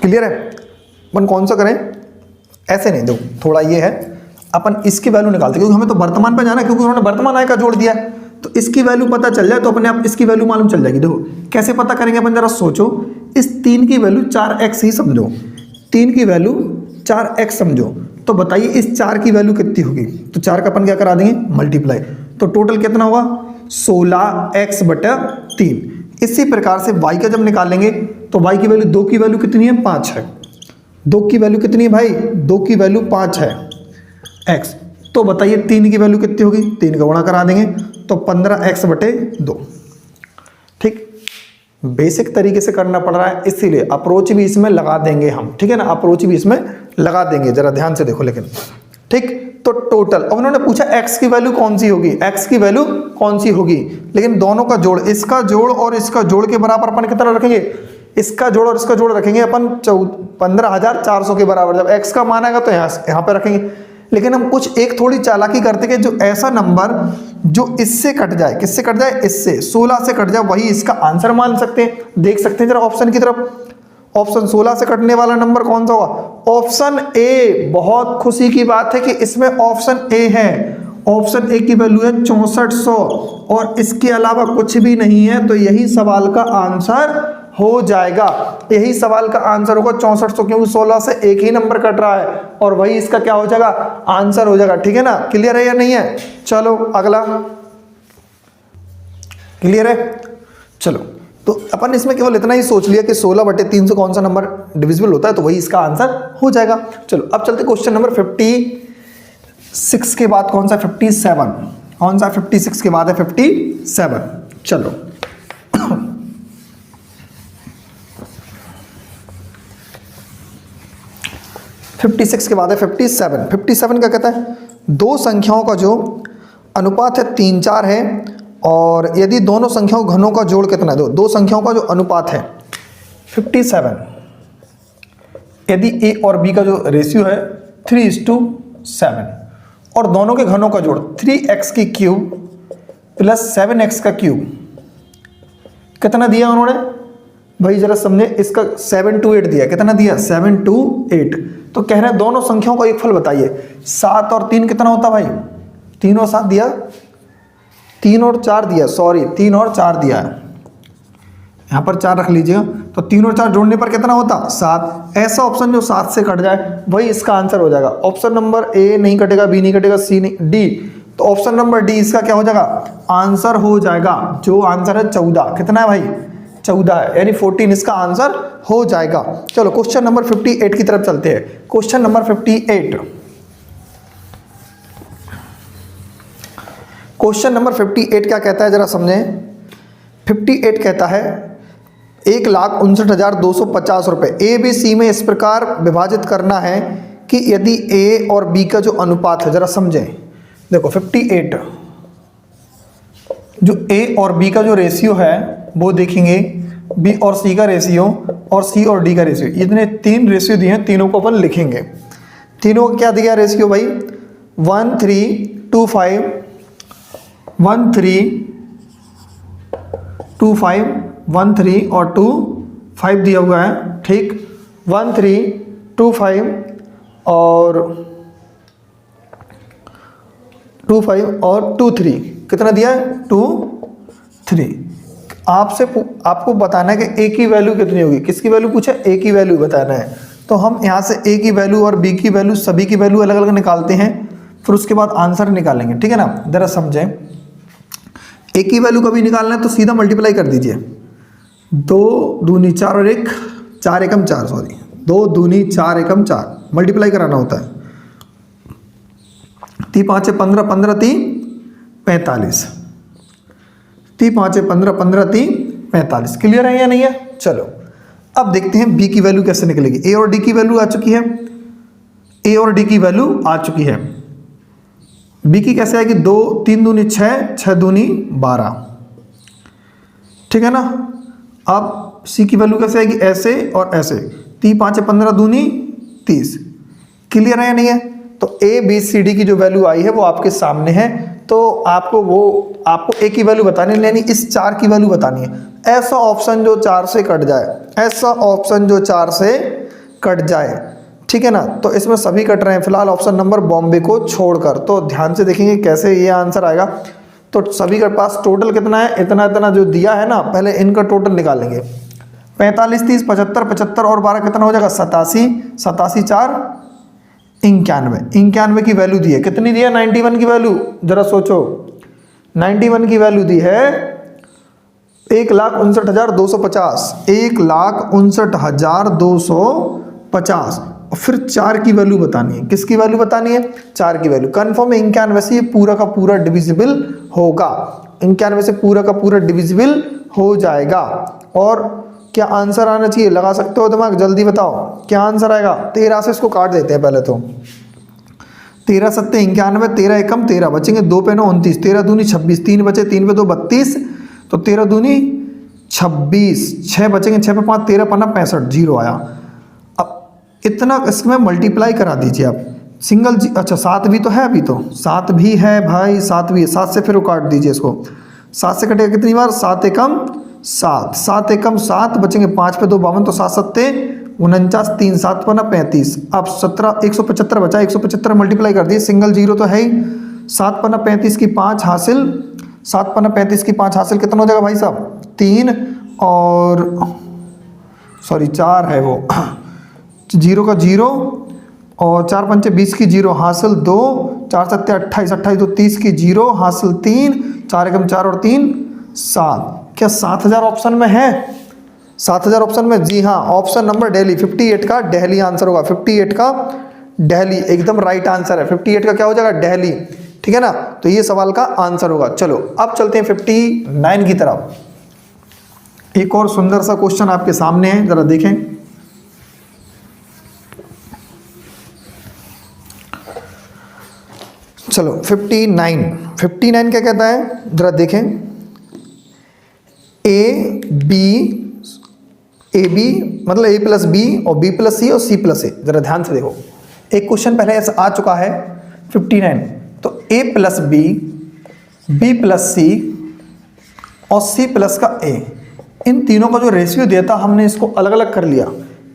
क्लियर है। अपन कौन सा करें, ऐसे नहीं, दो थोड़ा ये है, अपन इसकी वैल्यू निकालते, क्योंकि हमें तो वर्तमान पे जाना है, क्योंकि उन्होंने वर्तमान आय का जोड़ दिया है, तो इसकी वैल्यू पता चल जाए तो अपने आप इसकी वैल्यू मालूम चल जाएगी। देखो कैसे पता करेंगे अपन, जरा सोचो, इस 3 की वैल्यू 4x ही समझो, 3 की वैल्यू 4x समझो, तो बताइए इस 4 की वैल्यू कितनी होगी। तो 4 का अपन क्या करा देंगे मल्टीप्लाई, तो टोटल कितना होगा 16x/3। इसी प्रकार से y का जब निकालेंगे तो y की वैल्यू 2 की वैल्यू कितनी है 5 है, 2 की वैल्यू कितनी है भाई, 2 की वैल्यू 5 है x। तो बताइए 3 की वैल्यू कितनी होगी, 3 का गुणा करा देंगे तो 15x/2। ठीक, बेसिक तरीके से करना पड़ रहा है, इसीलिए अप्रोच भी इसमें लगा देंगे हम, ठीक है ना, अप्रोच भी इसमें लगा देंगे, जरा ध्यान से देखो। लेकिन ठीक, तो टोटल, अब उन्होंने पूछा x की वैल्यू कौन सी होगी, x की वैल्यू कौन सी होगी, लेकिन दोनों का जोड़, इसका जोड़ और इसका जोड़ के बराबर अपन कितना रखेंगे, इसका जोड़ और इसका जोड़ रखेंगे अपन 15,400 के बराबर। जब x का मान आएगा तो यहाँ पे रखेंगे। लेकिन हम कुछ एक थोड़ी चालाकी करते कि जो ऐसा नंबर जो इससे कट जाए, किससे कट जाए, इससे 16 से कट जाए, वही इसका आंसर मान सकते हैं। देख सकते हैं जरा ऑप्शन की तरफ, ऑप्शन 16 से कटने वाला नंबर कौन सा होगा, ऑप्शन ए। बहुत खुशी की बात है कि इसमें ऑप्शन ए है, ऑप्शन ए की वैल्यू है 6400 और इसके अलावा कुछ भी नहीं है, तो यही सवाल का आंसर हो जाएगा, यही सवाल का आंसर होगा 6400, क्योंकि 16 से एक ही नंबर कट रहा है और वही इसका क्या हो जाएगा, आंसर हो जाएगा। ठीक है ना, क्लियर है या नहीं है। चलो अगला, क्लियर है। चलो तो अपन इसमें केवल इतना ही सोच लिया कि 16/3 से कौन सा नंबर डिविजिबल होता है, तो वही इसका आंसर हो जाएगा। चलो अब चलते क्वेश्चन नंबर 56 के बाद कौन सा, 57, कौन सा 56 के बाद है 57। चलो 56 के बाद है 57। 57 क्या कहता है, दो संख्याओं का जो अनुपात है 3 4 है, और यदि दोनों संख्याओं घनों का जोड़ कितना है, दो संख्याओं का जो अनुपात है 57, यदि a और b का जो रेशियो है 3:7 और दोनों के घनों का जोड़ 3x की क्यूब प्लस 7x का क्यूब, कितना दिया उन्होंने भाई जरा समझे, इसका 7 to 8 दिया, कितना दिया 7 to 8। तो कह रहे हैं दोनों संख्याओं का एक फल बताइए, 7 और 3 कितना होता भाई, 3 और 7 दिया, 3 और 4 दिया, सॉरी 3 और 4 दिया है, यहाँ पर 4 रख लीजिएगा, तो 3 और 4 जोड़ने पर कितना होता 7। ऐसा ऑप्शन जो 7 से कट जाए वही इसका आंसर हो जाएगा। ऑप्शन नंबर ए नहीं कटेगा, बी नहीं कटेगा, सी नहीं, डी, तो ऑप्शन नंबर डी इसका क्या हो जाएगा, आंसर हो जाएगा, जो आंसर है 14। कितना है भाई 14 है, यानी 14 इसका आंसर हो जाएगा। चलो क्वेश्चन नंबर 58 की तरफ चलते हैं। क्वेश्चन नंबर 58, क्वेश्चन नंबर 58 क्या कहता है जरा समझें। 58 कहता है 1,59,250 रुपये ए बी सी में इस प्रकार विभाजित करना है कि यदि ए और बी का जो अनुपात है, जरा समझें, देखो 58, जो ए और बी का जो रेशियो है वो देखेंगे, बी और सी का रेशियो और सी और डी का रेशियो, इतने 3 रेशियो दिए हैं, तीनों को अपन लिखेंगे। तीनों का क्या दिया रेशियो भाई, 1 3 2 5, 1 3 2 5, 1 3 और 2 5 दिया हुआ है, ठीक। 1 3 2 5 और 2 5 और 2 3, कितना दिया है, 2 3। आपको बताना है कि ए की वैल्यू कितनी होगी, किसकी वैल्यू पूछा, ए की वैल्यू बताना है। तो हम यहाँ से ए की वैल्यू और बी की वैल्यू, सभी की वैल्यू अलग अलग निकालते हैं, फिर उसके बाद आंसर निकालेंगे, ठीक है ना। जरा समझें, ए की वैल्यू कभी निकालना है तो सीधा मल्टीप्लाई कर दीजिए, 2 दूनी 4 और 1 4 एकम 4, सॉरी 2 दूनी 4 एकम 4, मल्टीप्लाई कराना होता है। 3 5 15, 15 3 45, 3 5 15, 15 3 45। क्लियर है या नहीं है? चलो अब देखते हैं बी की वैल्यू कैसे निकलेगी। ए और डी की वैल्यू आ चुकी है, ए और डी की वैल्यू आ चुकी है। बी की कैसे आएगी, 2 3 दूनी 6, 6 दूनी 12, ठीक है ना। अब सी की वैल्यू कैसे आएगी, ऐसे और ऐसे, 3 5 15 दूनी 30। क्लियर है या नहीं है? तो ए बी सी डी की जो वैल्यू आई है वो आपके सामने है, तो आपको ए की वैल्यू बतानी है, यानी इस 4 की वैल्यू बतानी है। ऐसा ऑप्शन जो 4 से कट जाए, ऐसा ऑप्शन जो 4 से कट जाए, ठीक है ना। तो इसमें सभी कट रहे हैं फिलहाल, ऑप्शन नंबर बॉम्बे को छोड़कर। तो ध्यान से देखेंगे कैसे ये आंसर आएगा। तो सभी के पास टोटल कितना है, इतना इतना जो दिया है ना, पहले इनका टोटल निकालेंगे। 45 30 75, 75 और 12 कितना हो जाएगा, 87, 87 4 91, 91 की वैल्यू दी है। कितनी दी है, 91 की वैल्यू, जरा सोचो, 91 की वैल्यू दी है 1,59,250, 1,59,250। और फिर 4 की वैल्यू बतानी है। किसकी वैल्यू बतानी है, 4 की वैल्यू। कन्फर्म है 91 से ये पूरा का पूरा डिविजिबल होगा, 91 से पूरा का पूरा डिविजिबल हो जाएगा। और क्या आंसर आना चाहिए, लगा सकते हो दिमाग, जल्दी बताओ क्या आंसर आएगा। 13 से इसको काट देते हैं पहले तो, 13 7 91, 13 एकम 13, बचेंगे 2 पे 9 29, 13 दूनी 26, 3 बचे, 3 पे 2 32, तो 13 दूनी 26, 6 बचेंगे, 6 पे 5 13 पन्ना 65, जीरो आया। अब इतना इसमें मल्टीप्लाई करा दीजिए आप, सिंगल अच्छा 7 भी तो है, अभी तो 7 भी है भाई, 7 भी है, 7 से फिर काट दीजिए इसको, 7 से कटेगा कितनी बार, 7 एकम 7, 7 एकम 7, बचेंगे 5 पे 2 52, तो 7 7 49, 3 7 पन्ना 35। अब 17 175 बचा, 175 मल्टीप्लाई कर दिए, सिंगल जीरो तो है ही, 7 पन्ना 35 की 5 हासिल, 7 पन्ना 35 की 5 हासिल, कितना हो जाएगा भाई साहब, 3 और सॉरी 4 है वो, जीरो का जीरो, और 4 पंचे 20 की जीरो हासिल 2, 4 7 28, 28 तो 30 की जीरो हासिल 3, 4 एकम 4 और 3 7। क्या 7000 ऑप्शन में है, 7000 ऑप्शन में, जी हाँ, ऑप्शन नंबर दिल्ली, 58 का दिल्ली आंसर होगा, 58 का दिल्ली एकदम राइट आंसर है। 58 का क्या हो जाएगा, दिल्ली, ठीक है ना। तो ये सवाल का आंसर होगा। चलो अब चलते हैं 59 की तरफ। एक और सुंदर सा क्वेश्चन आपके सामने है, जरा देखें। चलो 59 क्या कहता है, जरा देखें। ए बी मतलब ए प्लस बी और बी प्लस सी और सी प्लस ए, जरा ध्यान से देखो। एक क्वेश्चन पहले ऐसा आ चुका है 59, तो ए प्लस बी प्लस सी और सी प्लस का ए, इन तीनों का जो रेशियो दिया था हमने इसको अलग अलग कर लिया।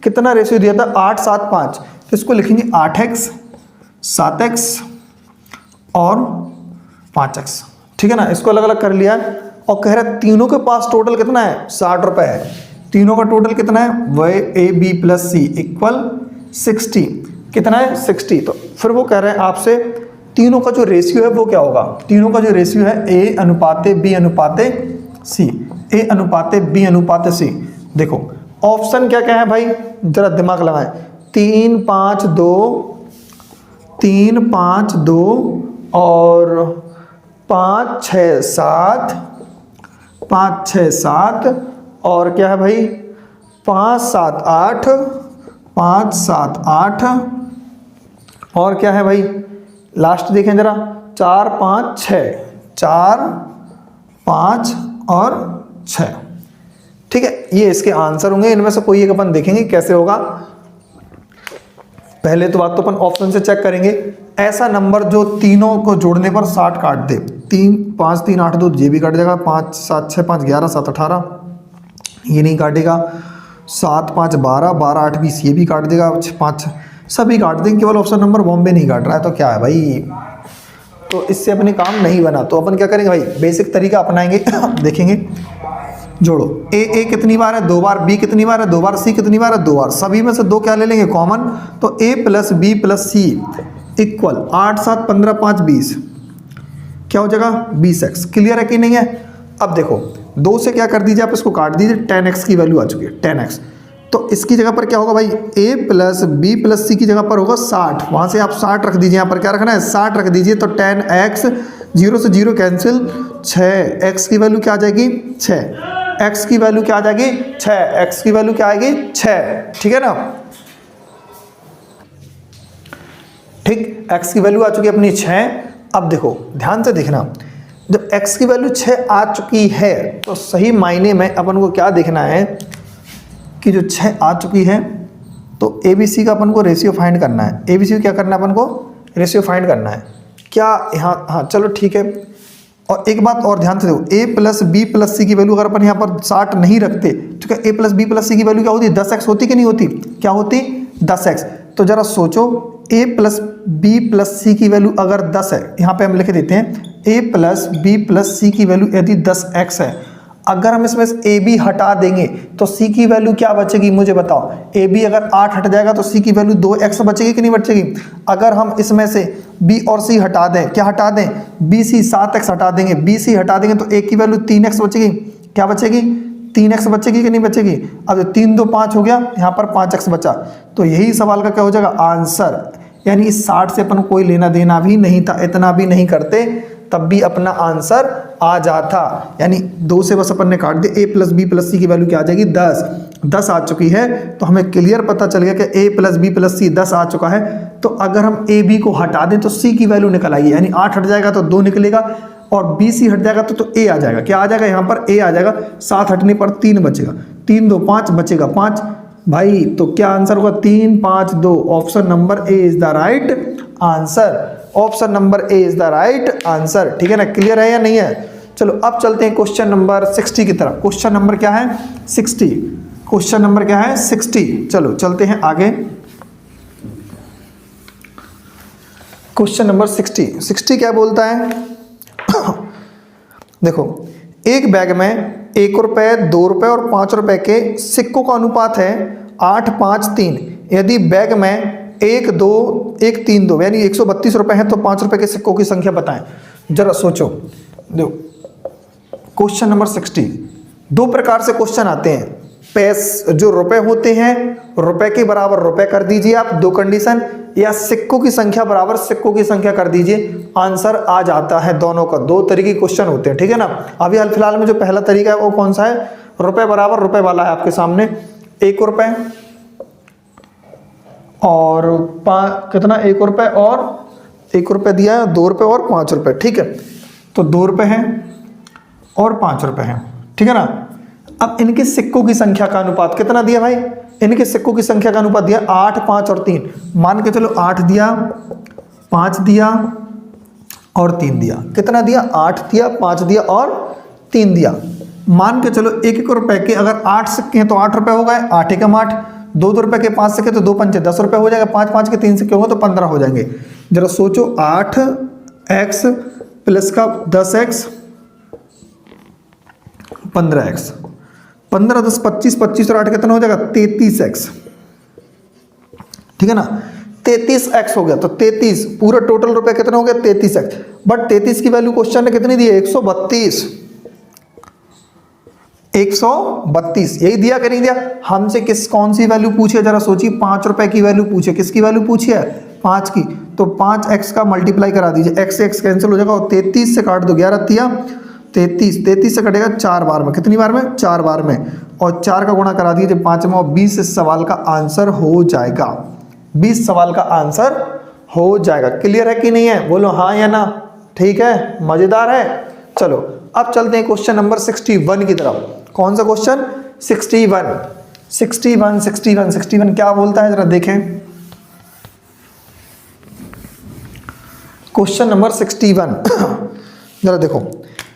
कितना रेशियो दिया था, 8 7 5, तो इसको लिखेंगे 8x 7x और 5x, ठीक है ना। इसको अलग अलग कर लिया और कह रहा है तीनों के पास टोटल कितना है, 60 रुपए है। तीनों का टोटल कितना है, वह A B plus C equal 60, कितना है 60। तो फिर वो कह रहे हैं आपसे तीनों का जो रेशियो है वो क्या होगा। तीनों का जो रेशियो है ए अनुपाते बी अनुपाते सी, ए अनुपाते बी अनुपाते सी। देखो ऑप्शन क्या क्या है भाई, जरा दिमाग लगाएं। 3 5 2, 3 5 2 और 5 6 7, 5 6 7 और क्या है भाई 5 7 8, 5 7 8 और क्या है भाई, लास्ट देखें जरा, 4 5 6, 4 5 और 6, ठीक है, ये इसके आंसर होंगे। इनमें से कोई एक अपन देखेंगे कैसे होगा। पहले तो बात तो अपन ऑप्शन से चेक करेंगे, ऐसा नंबर जो तीनों को जोड़ने पर 60 काट दे। 3 5 3 8 2 ये भी काट जाएगा, 5 7 6 5 11 7 18 ये नहीं काटेगा, 7 5 12 12 8 20 ये भी काट देगा, 5 सभी काट देंगे, केवल ऑप्शन नंबर बॉम्बे नहीं काट रहा है। तो क्या है भाई, तो इससे अपने काम नहीं बना। तो अपन क्या करेंगे भाई, बेसिक तरीका अपनाएंगे देखेंगे, जोड़ो, ए कितनी बार है 2 बार, बी कितनी बार है 2 बार, सी कितनी बार है 2 बार, सभी में से 2 क्या ले लेंगे कॉमन, तो ए plus B plus C equal 8 7 15 5 20, क्या हो जाएगा 20x। क्लियर है कि नहीं है। अब देखो 2 से क्या कर दीजिए आप, इसको काट दीजिए, 10x की वैल्यू आ चुकी है 10x। तो इसकी जगह पर क्या होगा भाई, a प्लस बी प्लस सी की जगह पर होगा 60, वहाँ से आप 60 रख दीजिए, यहाँ पर क्या रखना है 60 रख दीजिए। तो 10x 0 से 0 कैंसिल, 6x की वैल्यू क्या आ जाएगी 6, x की वैल्यू क्या आ जाएगी 6, x की वैल्यू क्या आएगी 6, ठीक है ना। ठीक, x की वैल्यू आ चुकी है अपनी 6। अब देखो ध्यान से देखना, जब x की वैल्यू 6 आ चुकी है तो सही मायने में अपन को क्या देखना है कि जो 6 आ चुकी है तो ABC का अपन को रेशियो फाइंड करना है। ABC क्या करना है अपन को, रेशियो फाइंड करना है क्या यहाँ, हाँ चलो ठीक है। और एक बात और ध्यान से देखो, a प्लस बी प्लस सी की वैल्यू अगर अपन यहाँ पर 60 नहीं रखते, ठीक है, a प्लस बी प्लस सी की वैल्यू क्या होती 10x होती कि नहीं होती, क्या होती 10x। तो जरा सोचो a प्लस बी प्लस सी की वैल्यू अगर 10 है, यहाँ पे हम लिख देते हैं a प्लस बी प्लस सी की वैल्यू यदि 10x है, अगर हम इसमें से a b हटा देंगे तो c की वैल्यू क्या बचेगी मुझे बताओ। a b अगर 8 हट जाएगा तो c की वैल्यू 2x बचेगी कि नहीं बचेगी। अगर हम इसमें से b और c हटा दें, क्या हटा दें, bc 7x हटा देंगे, bc हटा देंगे तो a की वैल्यू 3x बचेगी, क्या बचेगी 3x बचेगी कि नहीं बचेगी। अब 3 2 5 हो गया, यहाँ पर 5x बचा, तो यही सवाल का क्या हो जाएगा आंसर। यानी इस 60 से अपन कोई लेना देना भी नहीं था, इतना भी नहीं करते तब भी अपना आंसर आ जाता। यानी 2 से बस अपन ने काट दिया, a प्लस बी प्लस सी की वैल्यू क्या आ जाएगी 10 आ चुकी है। तो हमें क्लियर पता चल गया कि a प्लस बी प्लस सी 10 आ चुका है। तो अगर हम a b को हटा दें तो c की वैल्यू निकल आएगी, यानी 8 हट जाएगा तो 2 निकलेगा, और b c हट जाएगा तो a आ जाएगा, क्या आ जाएगा यहाँ पर a आ जाएगा, 7 हटने पर 3 बचेगा, 3 2 5 बचेगा 5 भाई। तो क्या आंसर होगा 3 5 2, option number A is the right answer, option number A is the right answer, ठीक है ना। क्लियर है या नहीं है। चलो अब चलते हैं क्वेश्चन नंबर 60 की तरफ। क्वेश्चन नंबर क्या है 60, क्वेश्चन नंबर क्या है 60। चलो चलते हैं आगे, क्वेश्चन नंबर 60 क्या बोलता है देखो, एक बैग में 1 रुपए 2 रुपए और 5 रुपए के सिक्कों का अनुपात है 8 5 3। यदि बैग में 1 2 1 3 2 यानी 132 रुपए हैं तो 5 रुपए के सिक्कों की संख्या बताएं। जरा सोचो, देखो क्वेश्चन नंबर 60, 2 प्रकार से क्वेश्चन आते हैं। जो रुपए होते हैं रुपए के बराबर रुपए कर दीजिए आप, 2 कंडीशन, या सिक्कों की संख्या बराबर सिक्कों की संख्या कर दीजिए, आंसर आ जाता है। दोनों का 2 तरीके के क्वेश्चन होते हैं, ठीक है ना। अभी हाल फिलहाल में जो पहला तरीका है वो कौन सा है, रुपए बराबर रुपए वाला है आपके सामने। 1 रुपए और कितना 1 रुपए और 1 रुपए दिया है, 2 रुपए और 5 रुपए, ठीक है। तो 2 रुपए हैं और 5 रुपए हैं, ठीक है ना। अब इनके सिक्कों की संख्या का अनुपात कितना दिया भाई, इनके सिक्कों की संख्या का अनुपात दिया 8 5 और 3। मान के चलो 8 दिया 5 दिया और 3 दिया, कितना दिया 8 दिया 5 दिया और 3 दिया। मान के चलो 1 रुपए के अगर 8 सिक्के हैं तो 8 रुपए हो गए, 8 एकम 8, 2 रुपए के 5 सिक्के तो 2 पंचे 10 रुपए हो जाएगा, 5 5 के 3 सिक्के होंगे तो 15 हो जाएंगे। जरा सोचो 8x प्लस का 10x 15x, 15 10 25, 25 और 8 कितना हो जाएगा 33x, ठीक है ना। 33x हो गया, तो 33 पूरा टोटल रुपए कितना हो गया 33x। बट 33 की वैल्यू क्वेश्चन ने कितनी दी है 132, 132 यही दिया कि नहीं दिया। हमसे कौन सी वैल्यू पूछी है, जरा सोचिए, 5 रुपए की वैल्यू पूछी है, किसकी वैल्यू पूछी है 5 की। तो 5x का मल्टीप्लाई करा दीजिए, x से x कैंसिल हो जाएगा और 33 से काट दो, 11 तिया 33, 33 से कटेगा 4 बार में, कितनी बार में 4 बार में, और 4 का गुणा करा दीजिए 5 में, और 20 इस सवाल का आंसर हो जाएगा, 20 सवाल का आंसर हो जाएगा। क्लियर है कि नहीं है? बोलो हाँ या ना। ठीक है, मजेदार है। चलो अब चलते हैं क्वेश्चन नंबर 61 की तरफ। कौन सा क्वेश्चन? 61 क्या बोलता है, जरा देखें। क्वेश्चन नंबर 61 जरा देखो।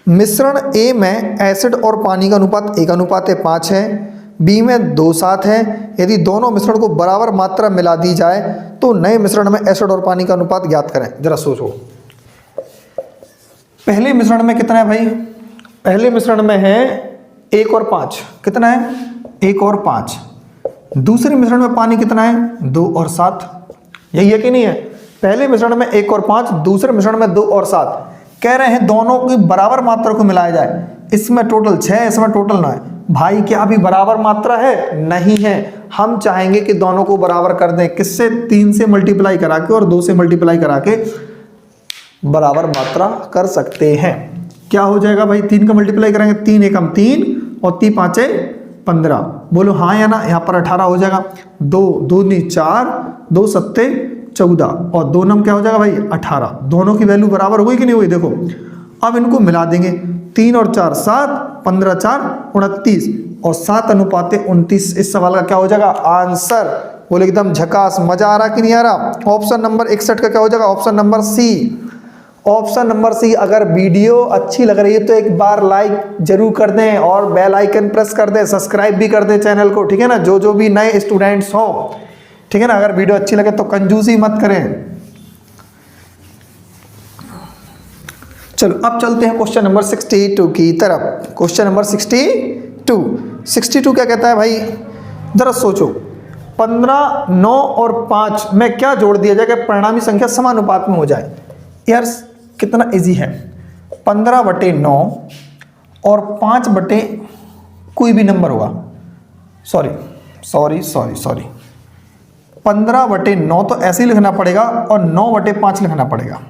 मिश्रण ए में एसिड और पानी का अनुपात 1:5 है, बी में 2:7 है। यदि दोनों मिश्रण को बराबर मात्रा मिला दी जाए तो नए मिश्रण में एसिड और पानी का अनुपात ज्ञात करें। जरा सोचो, पहले मिश्रण में कितना है भाई? पहले मिश्रण में है 1 और 5। कितना है? 1 और 5। दूसरे मिश्रण में पानी कितना है? 2 और 7। यही है कि नहीं है? पहले मिश्रण में 1 और 5, दूसरे मिश्रण में 2 और 7। कह रहे हैं दोनों की बराबर मात्रा को मिलाया जाए। इसमें टोटल 6, इसमें टोटल 9 है। भाई क्या अभी बराबर मात्रा है? नहीं है। हम चाहेंगे कि दोनों को बराबर कर दें। किससे? 3 से मल्टीप्लाई करा के और 2 से मल्टीप्लाई करा के बराबर मात्रा कर सकते हैं। क्या हो जाएगा भाई? 3 का मल्टीप्लाई करेंगे, 3 एकम 3 और 3 पाँचे 15। बोलो हाँ या ना। यहाँ पर 18 हो जाएगा। 2 दूनी 4, 2 सत्ते 14 और 2 नम क्या हो जाएगा भाई? 18। दोनों की वैल्यू बराबर हो गई कि नहीं हुई? देखो अब इनको मिला देंगे। 3 और 4 7, 15 4 29 और 7:29। इस सवाल का क्या हो जाएगा? आंसर। बोले एकदम झकास। मजा आ रहा कि नहीं आ रहा? ऑप्शन नंबर 61 का क्या हो जाएगा? Option number C. Option number C. अगर वीडियो अच्छी लग रही है तो एक बार लाइक जरूर कर दें और बेल आइकन प्रेस कर दें, सब्सक्राइब भी कर दें चैनल को। ठीक है ना? जो भी नए स्टूडेंट्स हो, ठीक है ना? अगर वीडियो अच्छी लगे तो कंजूसी मत करें। चलो अब चलते हैं क्वेश्चन नंबर 62 की तरफ। क्वेश्चन नंबर 62 क्या कहता है भाई? जरा सोचो, 15, 9 और 5 में क्या जोड़ दिया जाए कि परिणामी संख्या समानुपात में हो जाए? यार कितना इजी है। 15/9 और 5/ कोई भी नंबर होगा। सॉरी 15/9 तो ऐसे ही लिखना पड़ेगा और 9/5 लिखना पड़ेगा,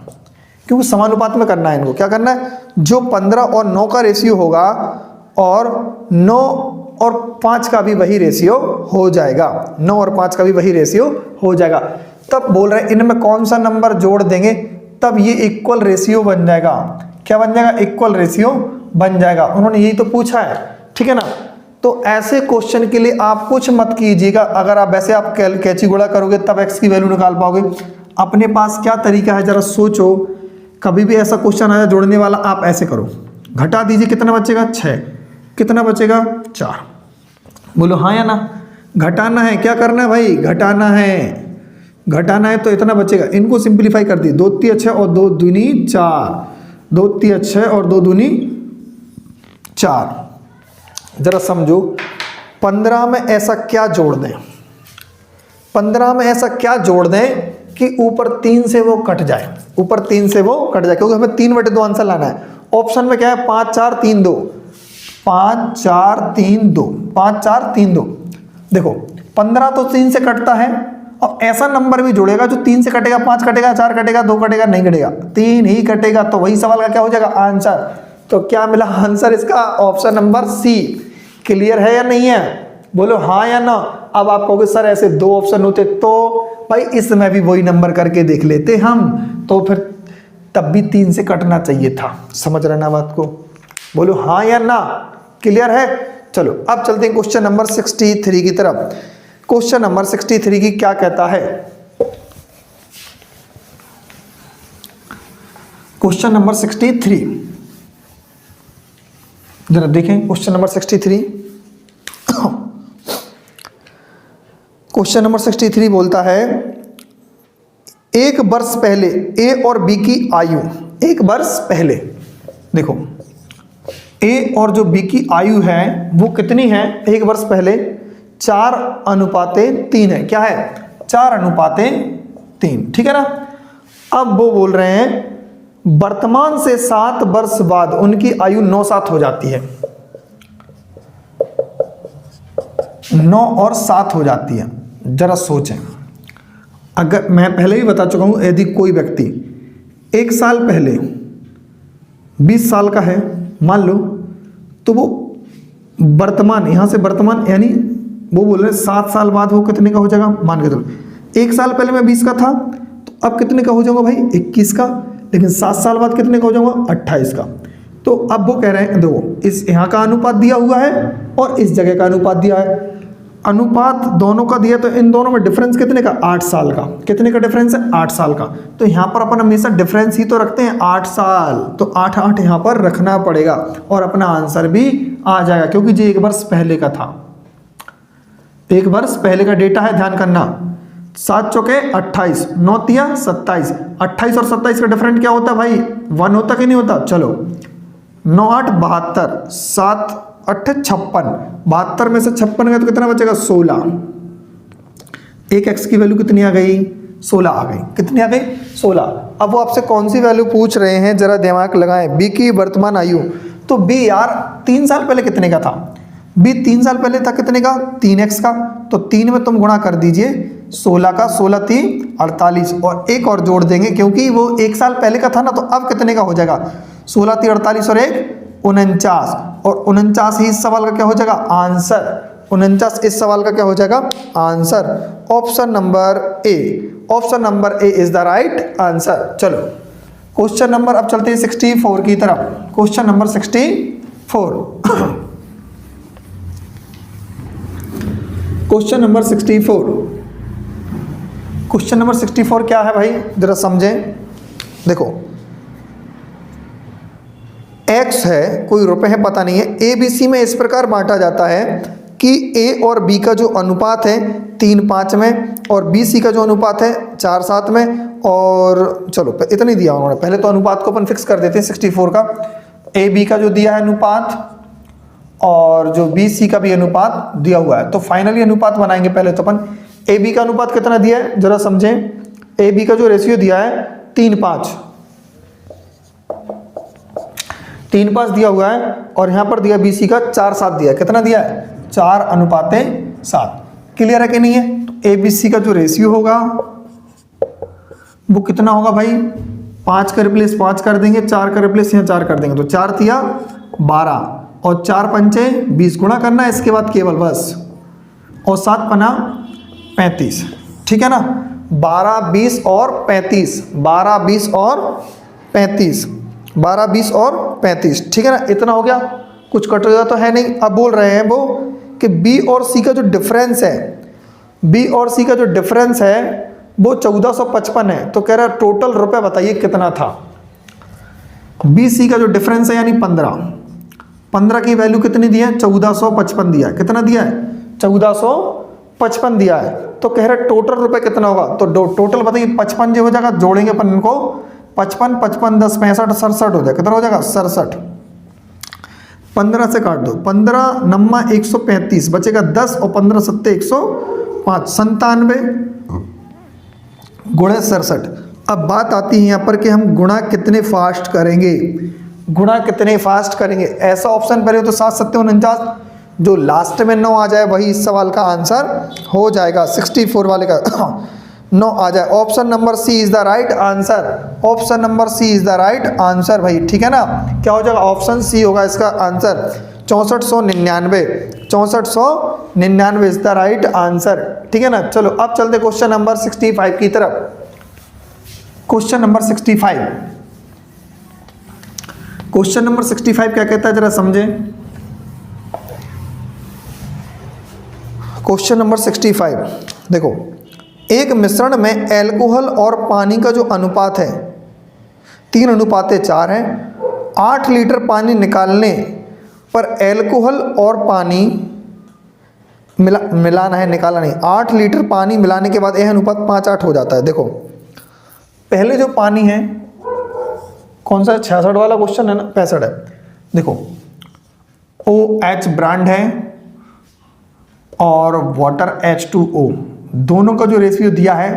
क्योंकि समानुपात में करना है इनको। क्या करना है? जो 15 और 9 का रेशियो होगा और 9 और 5 का भी वही रेशियो हो जाएगा। 9 और 5 का भी वही रेशियो हो जाएगा। तब बोल रहे हैं इनमें कौन सा नंबर जोड़ देंगे तब ये इक्वल रेशियो बन जाएगा। क्या बन जाएगा? इक्वल रेशियो बन जाएगा। उन्होंने यही तो पूछा है। ठीक है ना? तो ऐसे क्वेश्चन के लिए आप कुछ मत कीजिएगा। अगर आप वैसे आप कैची गुणा करोगे तब x की वैल्यू निकाल पाओगे। अपने पास क्या तरीका है, जरा सोचो। कभी भी ऐसा क्वेश्चन आया जोड़ने वाला, आप ऐसे करो, घटा दीजिए। कितना बचेगा? 6। कितना बचेगा? 4। बोलो हाँ या ना। घटाना है। क्या करना है भाई? घटाना है। घटाना है तो इतना बचेगा। इनको सिंपलीफाई कर दी। 2 3 6 और 2 दूनी 4। 2 3 6 और 2 दूनी 4। जरा समझो, 15 में ऐसा क्या जोड़ दें? 15 में ऐसा क्या जोड़ दें कि ऊपर 3 से वो कट जाए? ऊपर 3 से वो कट जाए, क्योंकि हमें 3/2 आंसर लाना है। ऑप्शन में क्या है? 5 4 3 2। 5 4 3 2। 5 4 3 2। देखो 15 तो 3 से कटता है और ऐसा नंबर भी जोड़ेगा जो 3 से कटेगा, 5 कटेगा, 4 कटेगा, 2 कटेगा, नहीं कटेगा, 3 ही कटेगा। तो वही सवाल का क्या हो जाएगा? आंसर। तो क्या मिला आंसर इसका? ऑप्शन नंबर सी। क्लियर है या नहीं है? बोलो हाँ या ना। अब आप कहोगे सर ऐसे 2 ऑप्शन होते तो भाई इसमें भी वही नंबर करके देख लेते हम, तो फिर तब भी 3 से कटना चाहिए था। समझ रहे ना बात को? बोलो हाँ या ना। क्लियर है? चलो अब चलते हैं क्वेश्चन नंबर 63 की तरफ। क्वेश्चन नंबर 63 की क्या कहता है? क्वेश्चन नंबर 63 जरा देखें। क्वेश्चन नंबर 63 क्वेश्चन नंबर 63 बोलता है, 1 वर्ष पहले ए और बी की आयु, 1 वर्ष पहले, देखो ए और जो बी की आयु है वो कितनी है? 1 वर्ष पहले 4:3 है। क्या है? 4:3। ठीक है ना? अब वो बोल रहे हैं वर्तमान से 7 वर्ष बाद उनकी आयु 9-7 हो जाती है। 9 और 7 हो जाती है। जरा सोचें, अगर मैं पहले ही बता चुका हूं, यदि कोई व्यक्ति 1 साल पहले 20 साल का है मान लो, तो वो वर्तमान, यहां से वर्तमान यानी वो बोल रहे हैं 7 साल बाद वो कितने का हो जाएगा? मान के चलो 1 साल पहले मैं 20 का था तो अब कितने का हो जाऊंगा भाई 21 का, लेकिन 7 साल बाद कितने का हो जाऊंगा 28 का। तो अब वो कह रहे हैं देखो इस यहाँ का अनुपात दिया हुआ है और इस जगह का अनुपात दिया है, अनुपात दोनों का दिया, तो इन दोनों में डिफरेंस कितने का 8 साल का, कितने का डिफरेंस है 8 साल का। तो यहाँ पर अपन हमेशा डिफरेंस ही तो रखते हैं 8 साल, तो 8 8 यहाँ पर रखना पड़ेगा और अपना आंसर भी आ जाएगा, क्योंकि ये 1 वर्ष पहले का था, 1 वर्ष पहले का डेटा है, ध्यान करना। 7 चौके 28, 9 तिया 27, 28 और 27 का डिफरेंट क्या होता है भाई 1 होता कि नहीं होता। चलो 9 8 72, 7 8 56, 72 में से 56 गया तो कितना बचेगा 16। एक एक्स की वैल्यू कितनी आ गई 16 आ गई, कितनी आ गई 16। अब वो आपसे कौन सी वैल्यू पूछ रहे हैं जरा दिमाग लगाएं। बी की वर्तमान आयु, तो बी यार 3 साल पहले कितने का था, बी 3 साल पहले था कितने का 3x का, तो 3 में तुम गुणा कर दीजिए 16 का, 16 3 48 और एक और जोड़ देंगे क्योंकि वो 1 साल पहले का था ना, तो अब कितने का हो जाएगा 16 3 48 और 1 49, और 49 ही इस सवाल का क्या हो जाएगा आंसर, 49 इस सवाल का क्या हो जाएगा answer. Option number A, option number A is the right answer. चलो क्वेश्चन नंबर, अब चलते हैं 64 की तरफ। Question number 64, question number 64, question number 64 क्या है भाई जरा समझें। देखो x है, कोई रुपए है पता नहीं है, ए बी सी में इस प्रकार बांटा जाता है कि a और b का जो अनुपात है 3:5 में और बी सी का जो अनुपात है 4:7 में। और चलो इतनी दिया उन्होंने, पहले तो अनुपात को अपन फिक्स कर देते हैं 64 का, ए बी का जो दिया है अनुपात और जो बी सी का भी अनुपात दिया हुआ है, तो फाइनली अनुपात बनाएंगे। पहले तो अपन ए बी का अनुपात कितना दिया है जरा समझें। ए बी का जो रेशियो दिया है 3:5, 3:5 दिया हुआ है और यहाँ पर दिया बी सी का 4:7 दिया है, कितना दिया है 4:7। क्लियर है कि नहीं है। तो ए बी सी का जो रेशियो होगा वो कितना होगा भाई, 5 का रिप्लेस 5 कर देंगे, 4 का रिप्लेस यहाँ 4 कर देंगे, तो 4 तिया 12 और 4 पंचे 20 गुणा करना है इसके बाद केवल बस, और 7 पना 35, ठीक है ना। 12 20 और 35, 12 20 और 35, 12 20 और 35, ठीक है ना। इतना हो गया, कुछ कट गया तो है नहीं। अब बोल रहे हैं वो कि बी और सी का जो डिफरेंस है, बी और सी का जो डिफरेंस है वो 1455 है, तो कह रहा है टोटल रुपए बताइए कितना था। बी सी का जो डिफरेंस है यानी 15 की वैल्यू कितनी दी है 1455 दिया है, कितना दिया है 1455 दिया है, तो कह रहा है टोटल रुपए कितना होगा। तो टोटल बताइए 55 जो हो जाएगा, जोड़ेंगे अपन इनको 55 55 10 65 67 हो जाएगा, कितना हो जाएगा 67। 15 से काट दो, 15 9 135 बचेगा 10 और 15 7 105, 97 गुणे 67। अब बात आती है यहाँ पर कि हम गुणा कितने फास्ट करेंगे, गुणा कितने फास्ट करेंगे। ऐसा ऑप्शन पहले तो 7 7 49, जो लास्ट में 9 आ जाए वही इस सवाल का आंसर हो जाएगा, 64 वाले का 9 आ जाए। Option number C is the right answer, option number C is the right answer भाई, ठीक है ना। क्या हो जाएगा ऑप्शन सी होगा इसका answer, 6499, 6499 is the right answer, ठीक है ना। चलो अब चलते क्वेश्चन नंबर 65 की तरफ। क्वेश्चन नंबर 65, क्वेश्चन नंबर 65 क्या कहता है जरा समझें। क्वेश्चन नंबर 65 देखो, एक मिश्रण में एल्कोहल और पानी का जो अनुपात है 3:4 है। 8 लीटर पानी निकालने पर एल्कोहल और पानी मिलाना है, निकालना नहीं। 8 लीटर पानी मिलाने के बाद यह अनुपात 5:8 हो जाता है। देखो पहले जो पानी है कौन सा 66 वाला क्वेश्चन है ना, 65 है। देखो OH ब्रांड है और वाटर H2O, दोनों का जो रेशियो दिया है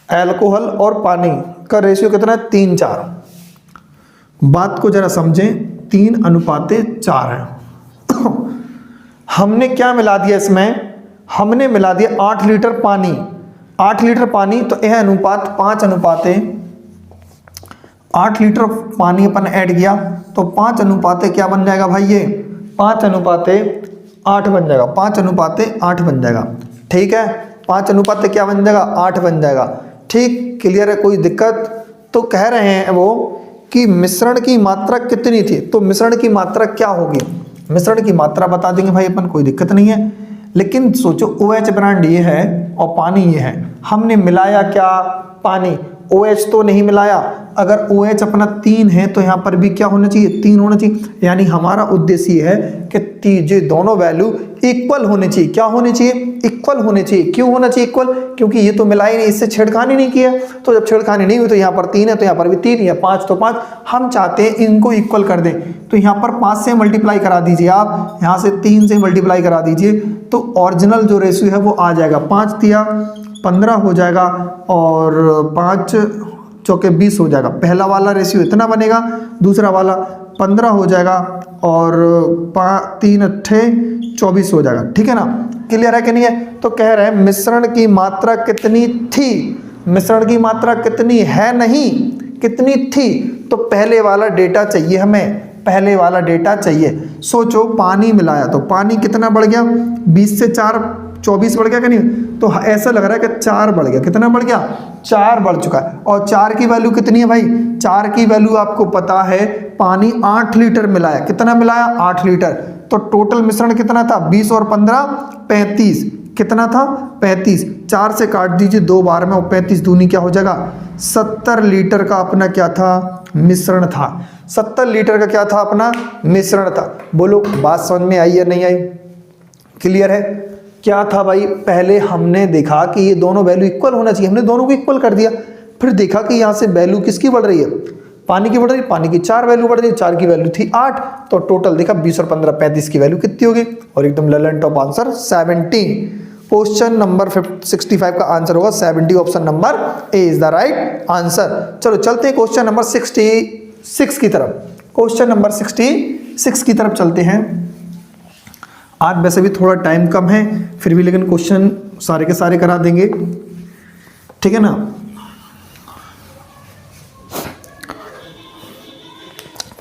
एल्कोहल और पानी का रेशियो कितना है 3:4। बात को जरा समझें, 3:4 है। हमने क्या मिला दिया इसमें, हमने मिला दिया 8 लीटर पानी, 8 लीटर पानी, तो यह अनुपात 5:8, 8 लीटर पानी अपन ऐड किया तो 5:8 क्या बन जाएगा भाई, ये 5:8 बन जाएगा, 5:8 बन जाएगा, ठीक है। 5:8 क्या बन जाएगा 8 बन जाएगा। ठीक क्लियर है, कोई दिक्कत? तो कह रहे हैं वो कि मिश्रण की मात्रा कितनी थी, तो मिश्रण की मात्रा क्या होगी, मिश्रण की मात्रा बता देंगे भाई अपन, कोई दिक्कत नहीं है। लेकिन सोचो OH ब्रांड ये है और पानी ये है, हमने मिलाया क्या, पानी, OH तो नहीं मिलाया। अगर OH अपना 3 है तो यहाँ पर भी क्या होना चाहिए, 3 होना चाहिए। यानी हमारा उद्देश्य ये है कि ये दोनों वैल्यू इक्वल होने चाहिए। क्या होने चाहिए, इक्वल होने चाहिए। क्यों होना चाहिए इक्वल, क्योंकि ये तो मिला ही नहीं, इससे छेड़खानी नहीं किया। तो जब छेड़खानी नहीं हुई तो यहाँ पर 3 है तो यहाँ पर भी 3, या 5 तो 5। हम चाहते हैं इनको इक्वल कर दें, तो यहाँ पर 5 से मल्टीप्लाई करा दीजिए आप, यहाँ से 3 से मल्टीप्लाई करा दीजिए, तो ओरिजिनल जो रेशियो है वो आ जाएगा। 5 दिया 15 हो जाएगा और 5 चौके 20 हो जाएगा। पहला वाला रेशियो इतना बनेगा, दूसरा वाला 15 हो जाएगा और 3 अट्ठे 24 हो जाएगा। ठीक है ना, क्लियर है कि नहीं है? तो कह रहे हैं मिश्रण की मात्रा कितनी थी, मिश्रण की मात्रा कितनी है नहीं, कितनी थी। तो पहले वाला डेटा चाहिए हमें, पहले वाला डेटा चाहिए। सोचो पानी मिलाया तो पानी कितना बढ़ गया, 20 से 4 24 बढ़ गया कि नहीं? तो ऐसा लग रहा है कि 4 बढ़ गया। कितना बढ़ गया, 4 बढ़ चुका है। और 4 की वैल्यू कितनी है भाई, 4 की वैल्यू आपको पता है, पानी 8 लीटर मिलाया। कितना मिलाया, 8 लीटर। तो टोटल मिश्रण कितना था, 20 और 15 35। कितना था, 35। 4 से काट दीजिए 2 बार में, और 35 दूनी क्या हो जाएगा, 70 लीटर का अपना क्या था, मिश्रण था। 70 लीटर का क्या था, अपना मिश्रण था। बोलो बात समझ में आई या नहीं आई, क्लियर है? क्या था भाई, पहले हमने देखा कि ये दोनों वैल्यू इक्वल होना चाहिए, हमने दोनों को इक्वल कर दिया। फिर देखा कि यहाँ से वैल्यू किसकी बढ़ रही है, पानी की बढ़ रही है, पानी की 4 वैल्यू बढ़ रही है, 4 की वैल्यू थी 8, तो टोटल देखा 20 और 15 35 की वैल्यू कितनी होगी, और एकदम Lalan top answer 17। Question number 65 का आंसर होगा 70, option number A is the right answer. चलो चलते हैं क्वेश्चन नंबर 66 की तरफ, क्वेश्चन नंबर 66 की तरफ चलते हैं। आज वैसे भी थोड़ा टाइम कम है, फिर भी लेकिन क्वेश्चन सारे के सारे करा देंगे, ठीक है ना।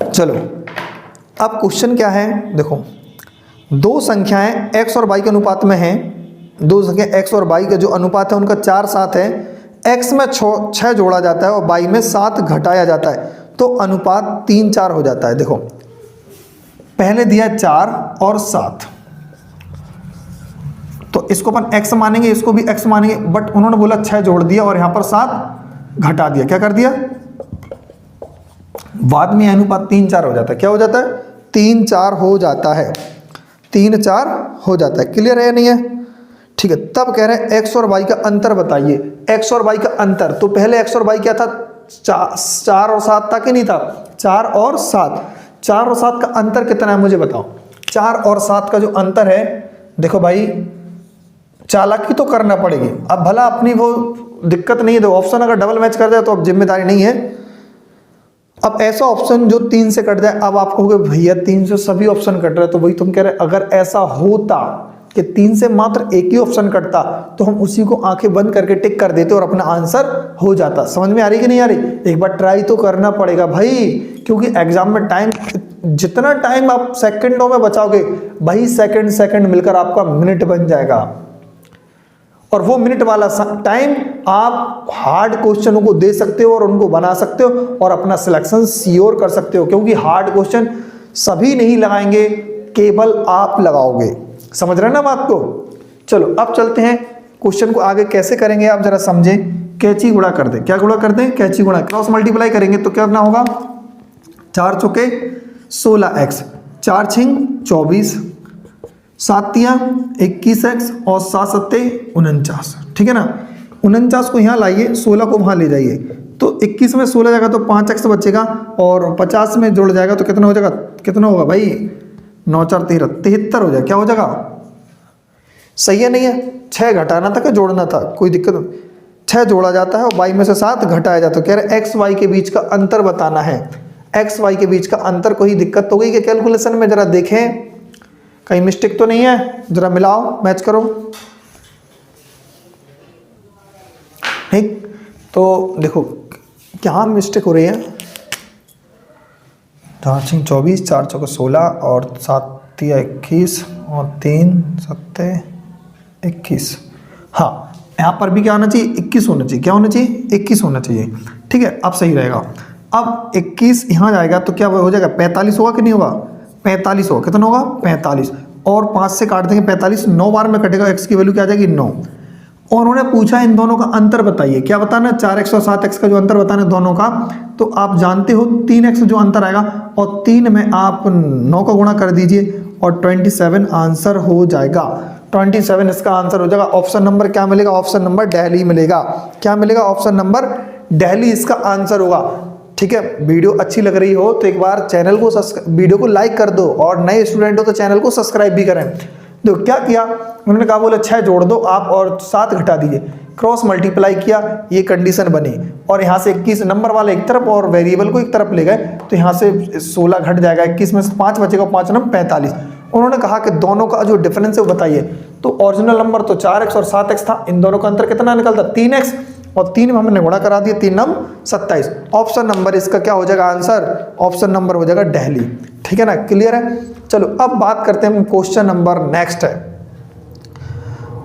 चलो अब क्वेश्चन क्या है, देखो दो संख्याएं x और y के अनुपात में हैं, दो संख्या x और y का जो अनुपात है उनका 4-7 है। x में 6 जोड़ा जाता है और y में 7 घटाया जाता है, तो अनुपात 3-4 हो जाता है। देखो पहले दिया 4 और 7, तो इसको अपन x मानेंगे, इसको भी x मानेंगे, बट उन्होंने बोला 6 जोड़ दिया और यहां पर 7 घटा दिया। क्या कर दिया, बाद में अनुपात 3-4 हो जाता है। क्या हो जाता है, 3-4 हो जाता है, 3-4 हो जाता है। क्लियर है या नहीं है? ठीक है। तब कह रहे हैं x और y का अंतर बताइए। x और y का अंतर, तो पहले x और y क्या था, 4 और 7 था कि नहीं था, 4 और 7। 4 और 7 का अंतर कितना है मुझे बताओ। 4 और 7 का जो अंतर है, देखो भाई चालाकी तो करना पड़ेगी। अब भला अपनी वो दिक्कत नहीं है, तो ऑप्शन अगर डबल मैच कर जाए तो अब जिम्मेदारी नहीं है। अब ऐसा ऑप्शन जो 3 से कट जाए, अब आप कहोगे भैया 3 से सभी ऑप्शन कट रहे, तो वही तुम कह रहे, अगर ऐसा होता कि 3 से मात्र एक ही ऑप्शन कटता तो हम उसी को आंखें बंद करके टिक कर देते और अपना आंसर हो जाता। समझ में आ रही कि नहीं आ रही? एक बार ट्राई तो करना पड़ेगा भाई, क्योंकि एग्जाम में टाइम, जितना टाइम आप सेकंडों में बचाओगे भाई, सेकंड मिलकर आपका मिनट बन जाएगा। और वो मिनट वाला टाइम आप हार्ड क्वेश्चनों को दे सकते हो और उनको बना सकते हो और अपना सिलेक्शन सियोर कर सकते हो, क्योंकि हार्ड क्वेश्चन सभी नहीं लगाएंगे, केवल आप लगाओगे। समझ रहे हैं ना बात को? चलो अब चलते हैं, क्वेश्चन को आगे कैसे करेंगे आप जरा समझें। कैची गुणा कर दें, क्या गुणा कर दें, कैची गुणा, क्रॉस मल्टीप्लाई करेंगे तो क्या करना होगा, 4 चौके 16x, 4 छिंग 24, 7 तिया 21x और 7 सत्ते 49। ठीक है ना। 49 को यहाँ लाइए, 16 को वहाँ ले जाइए, तो 21 में 16 जाएगा तो 5x बचेगा, और 50 में जुड़ जाएगा तो कितना हो जाएगा, कितना होगा भाई, 9 4 13 73 हो जाएगा। क्या हो जाएगा, सही है नहीं है? 6 घटाना था कि जोड़ना था, कोई दिक्कत नहीं, 6 जोड़ा जाता है और y में से 7 घटाया जाता है। कह रहे x y के बीच का अंतर बताना है। x y के बीच का अंतर, कोई दिक्कत तो गई कि कैलकुलेशन में, जरा देखें कहीं मिस्टेक तो नहीं है, जरा मिलाओ, मैच करो। ठीक, तो देखो क्या मिस्टेक हो रही है, 4 छिंग 24, 4 चौके 16 और 7 तिया 21 और 3 सत्ते 21। हाँ, यहाँ पर भी क्या होना चाहिए, 21 होना चाहिए। क्या होना चाहिए, 21 होना चाहिए। ठीक है, अब सही रहेगा। अब 21 यहाँ जाएगा तो क्या हो जाएगा, 45 होगा कि नहीं होगा, 45 होगा। कितना होगा, 45। और 5 से काट देंगे 45, 9 बार में कटेगा, x की वैल्यू क्या आ जाएगी, 9। और उन्होंने पूछा इन दोनों का अंतर बताइए। क्या बताना, 4x और 7x का जो अंतर बताना है दोनों का। तो आप जानते हो 3x जो अंतर आएगा, और 3 में आप 9 का गुणा कर दीजिए और 27 आंसर हो जाएगा। 27 इसका आंसर हो जाएगा। ऑप्शन नंबर क्या मिलेगा, ऑप्शन नंबर दिल्ली मिलेगा। क्या मिलेगा, ऑप्शन नंबर दिल्ली इसका आंसर होगा। ठीक है, वीडियो अच्छी लग रही हो तो एक बार चैनल को वीडियो को लाइक कर दो, और नए स्टूडेंट हो तो चैनल को सब्सक्राइब भी करें। देखो क्या किया उन्होंने, कहा बोले 6 जोड़ दो आप और 7 घटा दीजिए। क्रॉस मल्टीप्लाई किया, ये कंडीशन बनी, और यहाँ से 21 नंबर वाले एक तरफ और वेरिएबल को एक तरफ ले गए, तो यहाँ से 16 घट जाएगा, 21 में से 5 बचेगा, 5 नंबर 45। उन्होंने कहा कि दोनों का जो डिफरेंस है वो बताइए। तो ओरिजिनल नंबर तो 4x और 7x था, इन दोनों का अंतर कितना निकलता, 3x, और 3 में हमने गुणा करा दिया, 3 नंबर 27। ऑप्शन नंबर इसका क्या हो जाएगा आंसर, ऑप्शन नंबर हो जाएगा दिल्ली। ठीक है ना, क्लियर है। चलो अब बात करते हैं क्वेश्चन नंबर नेक्स्ट है,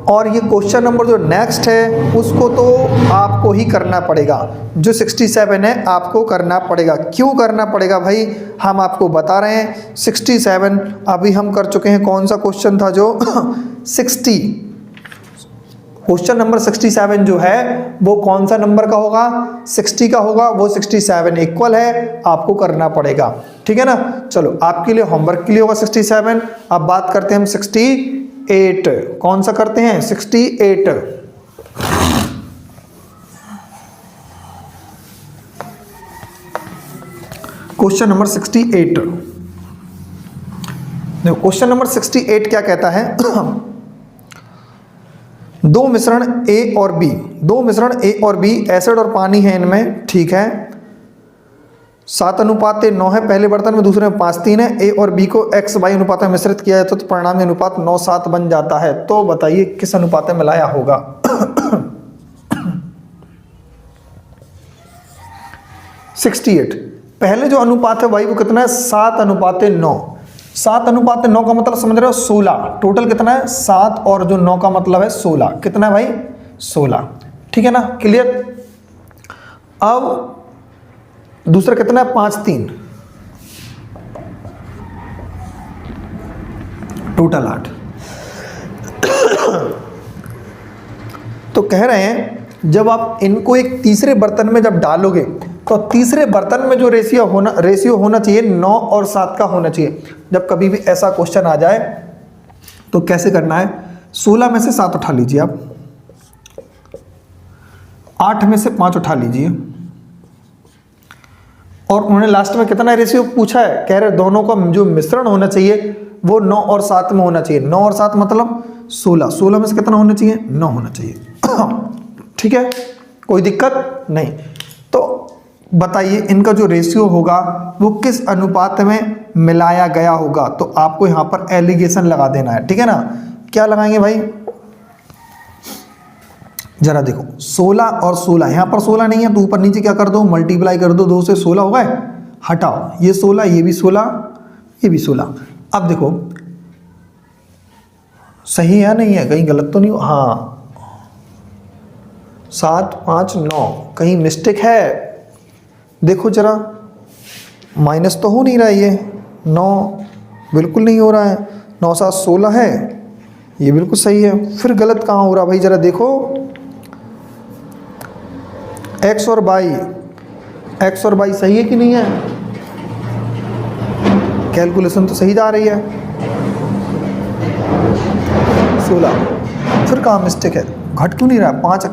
और ये क्वेश्चन नंबर जो नेक्स्ट है उसको तो आपको ही करना पड़ेगा। जो 67 है आपको करना पड़ेगा। क्यों करना पड़ेगा भाई, हम आपको बता रहे हैं। 67 अभी हम कर चुके हैं। कौन सा क्वेश्चन था जो 60, क्वेश्चन नंबर 67 जो है वो कौन सा नंबर का होगा, 60 का होगा। वो 67 इक्वल है, आपको करना पड़ेगा। ठीक है ना। चलो आपके लिए होमवर्क के लिए होगा 67। अब बात करते हैं हम 68। कौन सा करते हैं, 68। Question number 68। देखो क्वेश्चन नंबर 68 क्या कहता है दो मिश्रण A और B, दो मिश्रण A और B एसिड और पानी है इनमें। ठीक है, 7:9 है पहले बर्तन में, दूसरे में 5:3 है। A और B को x y अनुपात में मिश्रित किया जाए तो परिणामी अनुपात 9:7 बन जाता है। तो बताइए किस अनुपात में मिलाया होगा। 68 पहले जो अनुपात है भाई वो कितना है, 7:9। 7:9 का मतलब समझ रहे हो 16। टोटल कितना है 7, और जो 9 का मतलब है 16। कितना है भाई, 16। ठीक है ना, क्लियर। अब दूसरा कितना है, 5:3, टोटल 8। तो कह रहे हैं जब आप इनको एक तीसरे बर्तन में जब डालोगे तो तीसरे बर्तन में जो रेशियो होना चाहिए 9 और 7 का होना चाहिए। जब कभी भी ऐसा क्वेश्चन आ जाए तो कैसे करना है, 16 में से 7 उठा लीजिए आप, 8 में से 5 उठा लीजिए, और उन्होंने लास्ट में कितना रेशियो पूछा है, कह रहे दोनों का जो मिश्रण होना चाहिए वो 9 और 7 में होना चाहिए। 9 और 7 मतलब 16। 16 में से कितना होना चाहिए, 9 होना चाहिए। ठीक है, कोई दिक्कत नहीं। तो बताइए इनका जो रेशियो होगा वो किस अनुपात में मिलाया गया होगा। तो आपको यहां पर एलिगेशन लगा देना है। ठीक है ना, क्या लगाएंगे भाई, जरा देखो 16 और 16, यहां पर 16 नहीं है तो ऊपर नीचे क्या कर दो, मल्टीप्लाई कर दो, 2 से 16 हो गए, हटाओ ये 16, ये भी 16, ये भी 16। अब देखो सही है नहीं है, कहीं गलत तो नहीं हो, हाँ 7, 5, 9, कहीं मिस्टेक है, देखो जरा, माइनस तो हो नहीं रहा है, ये 9 बिल्कुल नहीं हो रहा है, 9 7 16 है, ये बिल्कुल सही है। फिर गलत कहाँ हो रहा भाई, जरा देखो, x और y सही है कि नहीं है, कैलकुलेशन तो सही जा रही है। 16 फिर कहाँ मिस्टेक है, घट क्यों नहीं रहा, 5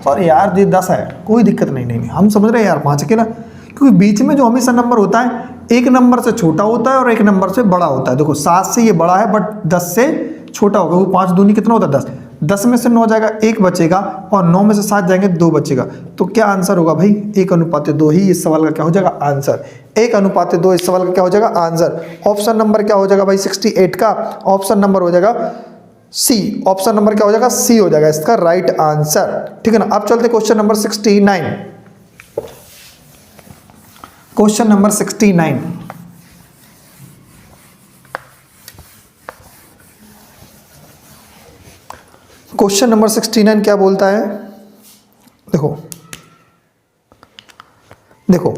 सॉरी यार ये 10 है, कोई दिक्कत नहीं, हम समझ रहे हैं यार 5 अकेला, क्योंकि बीच में जो हमेशा नंबर होता है एक नंबर से छोटा होता है और एक नंबर से बड़ा होता है। देखो 7 से ये बड़ा है बट 10 से छोटा होगा, वो 5 दूनी कितना होता है 10, 10 में से 9 जाएगा 1 बचेगा, और 9 में से 7 जाएंगे 2 बचेगा। तो क्या आंसर होगा भाई, 1:2 ही इस सवाल का क्या हो जाएगा आंसर, 1:2 इस सवाल का क्या हो जाएगा आंसर। ऑप्शन नंबर क्या हो जाएगा भाई 68 का, ऑप्शन नंबर हो जाएगा सी, ऑप्शन नंबर क्या हो जाएगा सी हो जाएगा इसका राइट आंसर। ठीक है ना, अब चलते question number 69। Question number 69, question number 69 क्या बोलता है, देखो देखो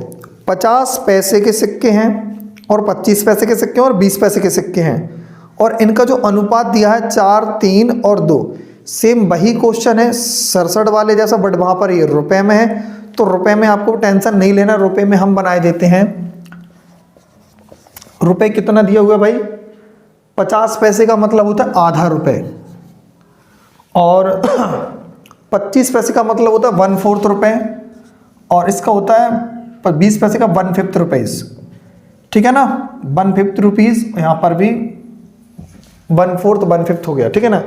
50 पैसे के सिक्के हैं और 25 पैसे के सिक्के हैं और 20 पैसे के सिक्के हैं, और इनका जो अनुपात दिया है 4, 3 और 2। सेम वही क्वेश्चन है 67 वाले जैसा, बट वहाँ पर ये रुपए में है, तो रुपए में आपको टेंशन नहीं लेना, रुपए में हम बनाए देते हैं। रुपए कितना दिया हुआ है भाई, 50 पैसे का मतलब होता है आधा रुपए, और 25 पैसे का मतलब होता है 1/4 रुपए, और इसका होता है 20 पैसे का 1/5 रुपीज़, ठीक है ना, 1/5 रुपीज़, यहाँ पर भी 1/4 1/5 हो गया, ठीक है ना।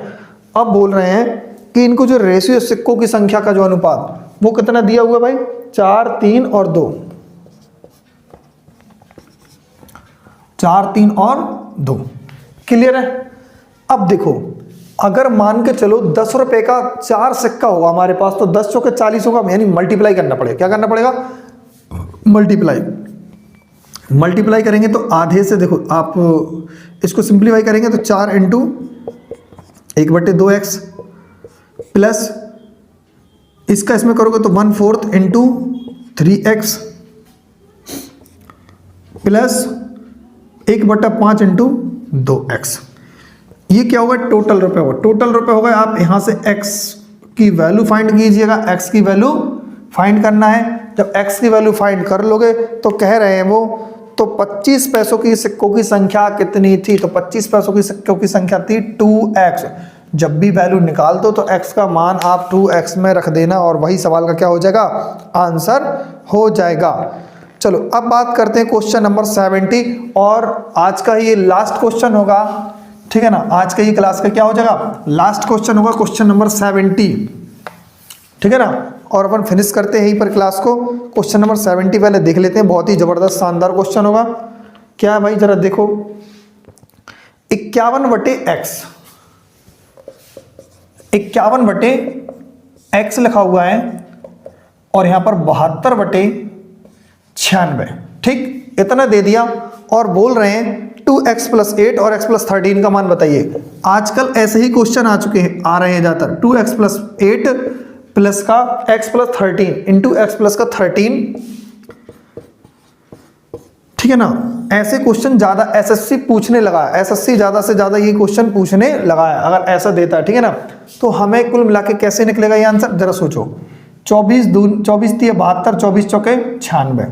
अब बोल रहे हैं कि इनको जो रेशियो सिक्कों की संख्या का जो अनुपात वो कितना दिया हुआ भाई, 4, 3 और 2, 4, 3 और 2, क्लियर है। अब देखो अगर मान के चलो 10 रुपए का 4 सिक्का होगा हमारे पास, तो 10 चौके 40 होगा, यानी मल्टीप्लाई करना पड़ेगा। क्या करना पड़ेगा, मल्टीप्लाई करेंगे तो आधे से, देखो आप इसको सिंप्लीफाई करेंगे तो 4 इंटू 1/2x प्लस इसका इसमें करोगे तो 1/4 into 3x plus 1/5 into 2x। ये क्या होगा, टोटल रुपए होगा, टोटल रुपए होगा। आप यहां से x की वैल्यू फाइंड कीजिएगा, x की वैल्यू फाइंड करना है। जब x की वैल्यू फाइंड कर लोगे तो कह रहे हैं वो, तो 25 पैसों की सिक्कों की संख्या कितनी थी, तो 25 पैसों की सिक्कों की संख्या थी 2x। जब भी वैल्यू निकाल दो तो x का मान आप 2x में रख देना, और वही सवाल का क्या हो जाएगा, आंसर हो जाएगा। चलो अब बात करते हैं क्वेश्चन नंबर 70, और आज का ये लास्ट क्वेश्चन होगा, ठीक है ना। आज का ये क्लास का क्या हो जाएगा, लास्ट क्वेश्चन होगा, क्वेश्चन नंबर 70, ठीक है ना। और अपन फिनिश करते हैं यहीं पर क्लास को। क्वेश्चन नंबर 70 पहले देख लेते हैं, बहुत ही जबरदस्त शानदार क्वेश्चन होगा। क्या है भाई, जरा देखो, 51/x, 51/x लिखा हुआ है, और यहां पर 72/96, ठीक, इतना दे दिया, और बोल रहे हैं 2x + 8 और x + 13 का मान बताइए। आजकल ऐसे ही क्वेश्चन आ चुके हैं, आ रहे हैं ज्यादातर, 2x + 8 प्लस का x + 13 इंटू x + का 13, ठीक है ना। ऐसे क्वेश्चन ज्यादा एसएससी पूछने लगा है, एसएससी ज्यादा से ज्यादा ये क्वेश्चन पूछने लगा है, अगर ऐसा देता है, ठीक है ना। तो हमें कुल मिला के कैसे निकलेगा ये आंसर, जरा सोचो। 24 × 72 72, 24 चौके 96,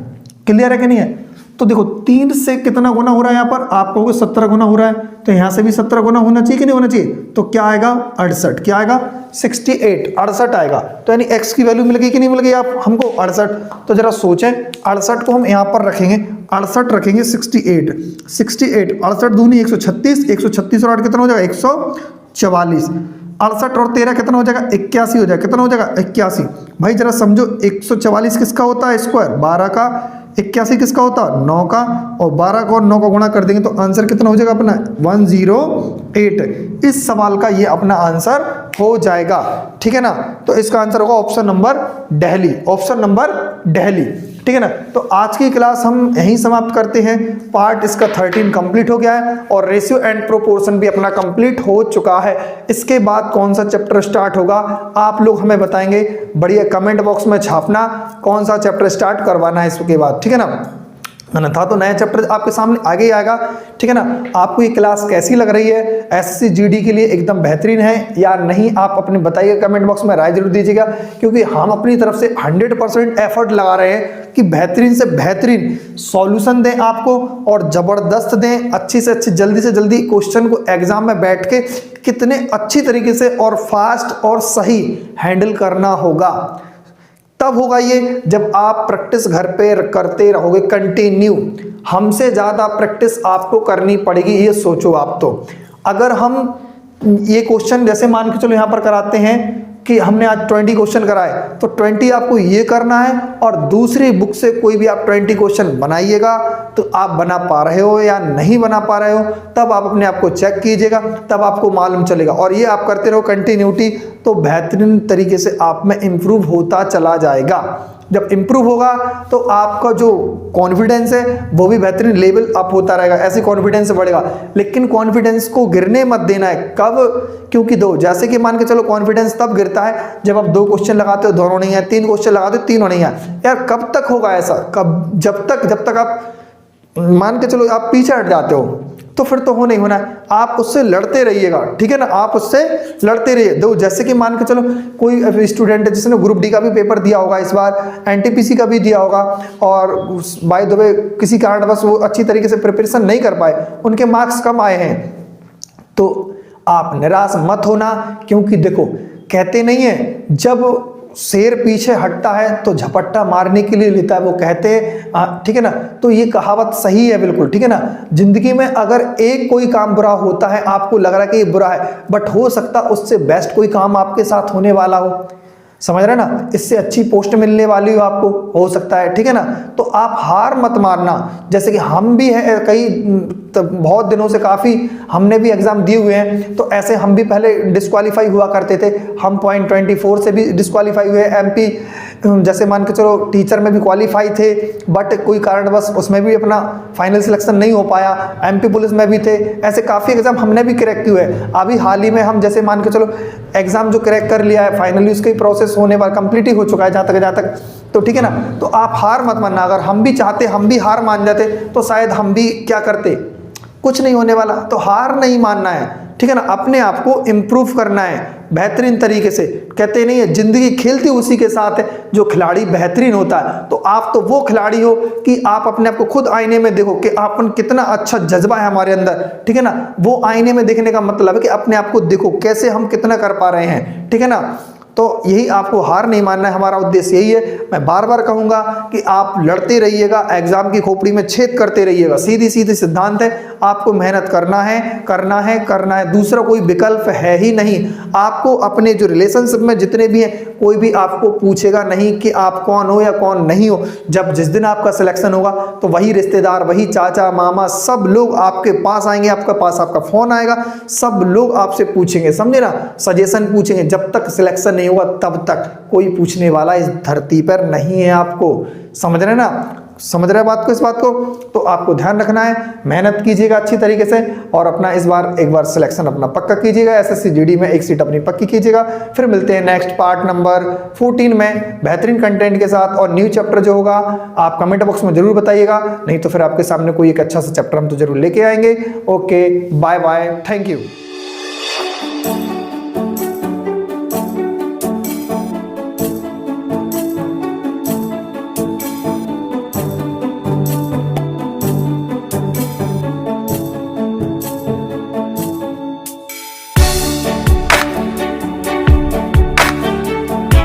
क्लियर है कि नहीं है। तो देखो 3 से कितना गुना हो रहा है, यहाँ पर आप कहोगे 17 गुना हो रहा है, तो यहाँ से भी 17 गुना होना चाहिए कि नहीं होना चाहिए। तो क्या आएगा, 68, क्या आएगा, 68 आएगा। तो यानी x की वैल्यू मिल गई कि नहीं मिल गई आप हमको, 68। तो जरा सोचें, 68 को हम यहाँ पर रखेंगे, 68 रखेंगे 68, 68 दूनी 136, 136 और 8 कितना हो जाएगा, 144, 68 और 13 कितना हो जाएगा, 81 हो जाएगा, कितना हो जाएगा, 81। भाई जरा समझो, 144 किसका होता है स्क्वायर, 12 का, 81 किसका होता है, 9 का, और 12 को और 9 को गुणा कर देंगे तो आंसर कितना हो जाएगा अपना, 108। इस सवाल का ये अपना आंसर हो जाएगा, ठीक है ना। तो इसका आंसर होगा option number Delhi, option number Delhi, ठीक है ना। तो आज की क्लास हम यहीं समाप्त करते हैं। पार्ट इसका 13 कंप्लीट हो गया है, और रेशियो एंड प्रोपोर्शन भी अपना कंप्लीट हो चुका है। इसके बाद कौन सा चैप्टर स्टार्ट होगा आप लोग हमें बताएंगे, बढ़िया कमेंट बॉक्स में छापना कौन सा चैप्टर स्टार्ट करवाना है इसके बाद, ठीक है ना। था तो नया चैप्टर आपके सामने आगे ही आएगा, ठीक है ना। आपको ये क्लास कैसी लग रही है, एसएससी जीडी के लिए एकदम बेहतरीन है या नहीं, आप अपने बताइए कमेंट बॉक्स में राय जरूर दीजिएगा, क्योंकि हम अपनी तरफ से 100% एफर्ट लगा रहे हैं कि बेहतरीन से बेहतरीन सॉल्यूशन दें आपको, और ज़बरदस्त दें, अच्छी से अच्छी जल्दी से जल्दी क्वेश्चन को एग्जाम में बैठ के कितने अच्छी तरीके से और फास्ट और सही हैंडल करना होगा। तब होगा ये जब आप प्रैक्टिस घर पे करते रहोगे कंटिन्यू। हमसे ज़्यादा प्रैक्टिस आपको करनी पड़ेगी, ये सोचो आप। तो अगर हम ये क्वेश्चन जैसे मान के चलो यहाँ पर कराते हैं कि हमने आज 20 क्वेश्चन कराए, तो 20 आपको ये करना है, और दूसरी बुक से कोई भी आप 20 क्वेश्चन बनाइएगा, तो आप बना पा रहे हो या नहीं बना पा रहे हो, तब आप अपने आप को चेक कीजिएगा, तब आपको मालूम चलेगा। और ये आप करते रहो कंटिन्यूटी, तो बेहतरीन तरीके से आप में इम्प्रूव होता चला जाएगा। जब इम्प्रूव होगा तो आपका जो कॉन्फिडेंस है वो भी बेहतरीन लेवल अप होता रहेगा, ऐसे कॉन्फिडेंस बढ़ेगा। लेकिन कॉन्फिडेंस को गिरने मत देना है। कब? क्योंकि जैसे कि मान के चलो कॉन्फिडेंस तब गिरता है जब आप 2 क्वेश्चन लगाते हो दोनों नहीं है, 3 क्वेश्चन लगाते हो तीनों नहीं है। यार कब तक होगा ऐसा? कब? जब तक आप मान के चलो आप पीछे हट जाते हो तो फिर तो हो नहीं होना है। आप उससे लड़ते रहिएगा, ठीक है ना, आप उससे लड़ते रहिए। जैसे कि मान के चलो कोई स्टूडेंट है जिसने ग्रुप डी का भी पेपर दिया होगा, इस बार एनटीपीसी का भी दिया होगा, और बाय द वे किसी कारणवश वो अच्छी तरीके से प्रिपरेशन नहीं कर पाए, उनके मार्क्स कम आए हैं, तो आप निराश मत होना। क्योंकि देखो कहते नहीं है जब शेर पीछे हटता है तो झपट्टा मारने के लिए लेता है, वो कहते हैं, ठीक है ना। तो ये कहावत सही है बिल्कुल, ठीक है ना। जिंदगी में अगर एक कोई काम बुरा होता है, आपको लग रहा है कि ये बुरा है, बट हो सकता उससे बेस्ट कोई काम आपके साथ होने वाला हो, समझ रहे ना, इससे अच्छी पोस्ट मिलने वाली हो आपको, हो सकता है, ठीक है ना। तो आप हार मत मारना। जैसे कि हम भी है कई बहुत दिनों से काफ़ी हमने भी एग्जाम दिए हुए हैं, तो ऐसे हम भी पहले डिस्क्वालीफाई हुआ करते थे। हम 0.24 से भी डिस्क्वालीफाई हुए। एमपी जैसे मान के चलो टीचर में भी क्वालिफाई थे, बट कोई कारणवश उसमें भी अपना फाइनल सिलेक्शन नहीं हो पाया। एमपी पुलिस में भी थे। ऐसे काफ़ी एग्जाम हमने भी क्रैक किए हुए। अभी हाल ही में हम जैसे मान के चलो एग्जाम जो क्रैक कर लिया है, फाइनली उसकी प्रोसेस होने वाला कंप्लीट ही हो चुका है जहाँ तक, तो ठीक है ना। तो आप हार मत मानना। अगर हम भी चाहते, हम भी हार मान जाते तो शायद हम भी क्या करते, कुछ नहीं होने वाला। तो हार नहीं मानना है, ठीक है ना। अपने आप को इम्प्रूव करना है बेहतरीन तरीके से। कहते नहीं है जिंदगी खेलती उसी के साथ है जो खिलाड़ी बेहतरीन होता है। तो आप तो वो खिलाड़ी हो कि आप अपने आप को खुद आईने में देखो कि आपन कितना अच्छा जज्बा है हमारे अंदर, ठीक है ना। वो आईने में देखने का मतलब है कि अपने आप को देखो कैसे हम कितना कर पा रहे हैं, ठीक है ना। तो यही आपको हार नहीं मानना है, हमारा उद्देश्य यही है। मैं बार बार कहूंगा कि आप लड़ते रहिएगा, एग्जाम की खोपड़ी में छेद करते रहिएगा। सीधी सीधी सिद्धांत है, आपको मेहनत करना है, करना है, करना है, दूसरा कोई विकल्प है ही नहीं। आपको अपने जो रिलेशनशिप में जितने भी हैं, कोई भी आपको पूछेगा नहीं कि आप कौन हो या कौन नहीं हो। जब जिस दिन आपका सिलेक्शन होगा तो वही रिश्तेदार, वही चाचा मामा, सब लोग आपके पास आएंगे, आपके पास आपका फोन आएगा, सब लोग आपसे पूछेंगे, समझे ना, सजेशन पूछेंगे। जब तक सिलेक्शन नहीं होगा तब तक कोई पूछने वाला इस धरती पर नहीं है आपको, समझ रहे ना, समझ रहे बात को, इस बात को। तो आपको ध्यान रखना है, मेहनत कीजिएगा अच्छी तरीके से, और अपना इस बार एक बार सिलेक्शन अपना पक्का कीजिएगा। एसएससी जीडी में एक सीट अपनी पक्की कीजिएगा। फिर मिलते हैं नेक्स्ट पार्ट नंबर 14 में बेहतरीन कंटेंट के साथ, और न्यू चैप्टर जो होगा आप कमेंट बॉक्स में जरूर बताइएगा, नहीं तो फिर आपके सामने कोई एक अच्छा सा चैप्टर हम तो जरूर लेके आएंगे। Okay, bye bye, thank you.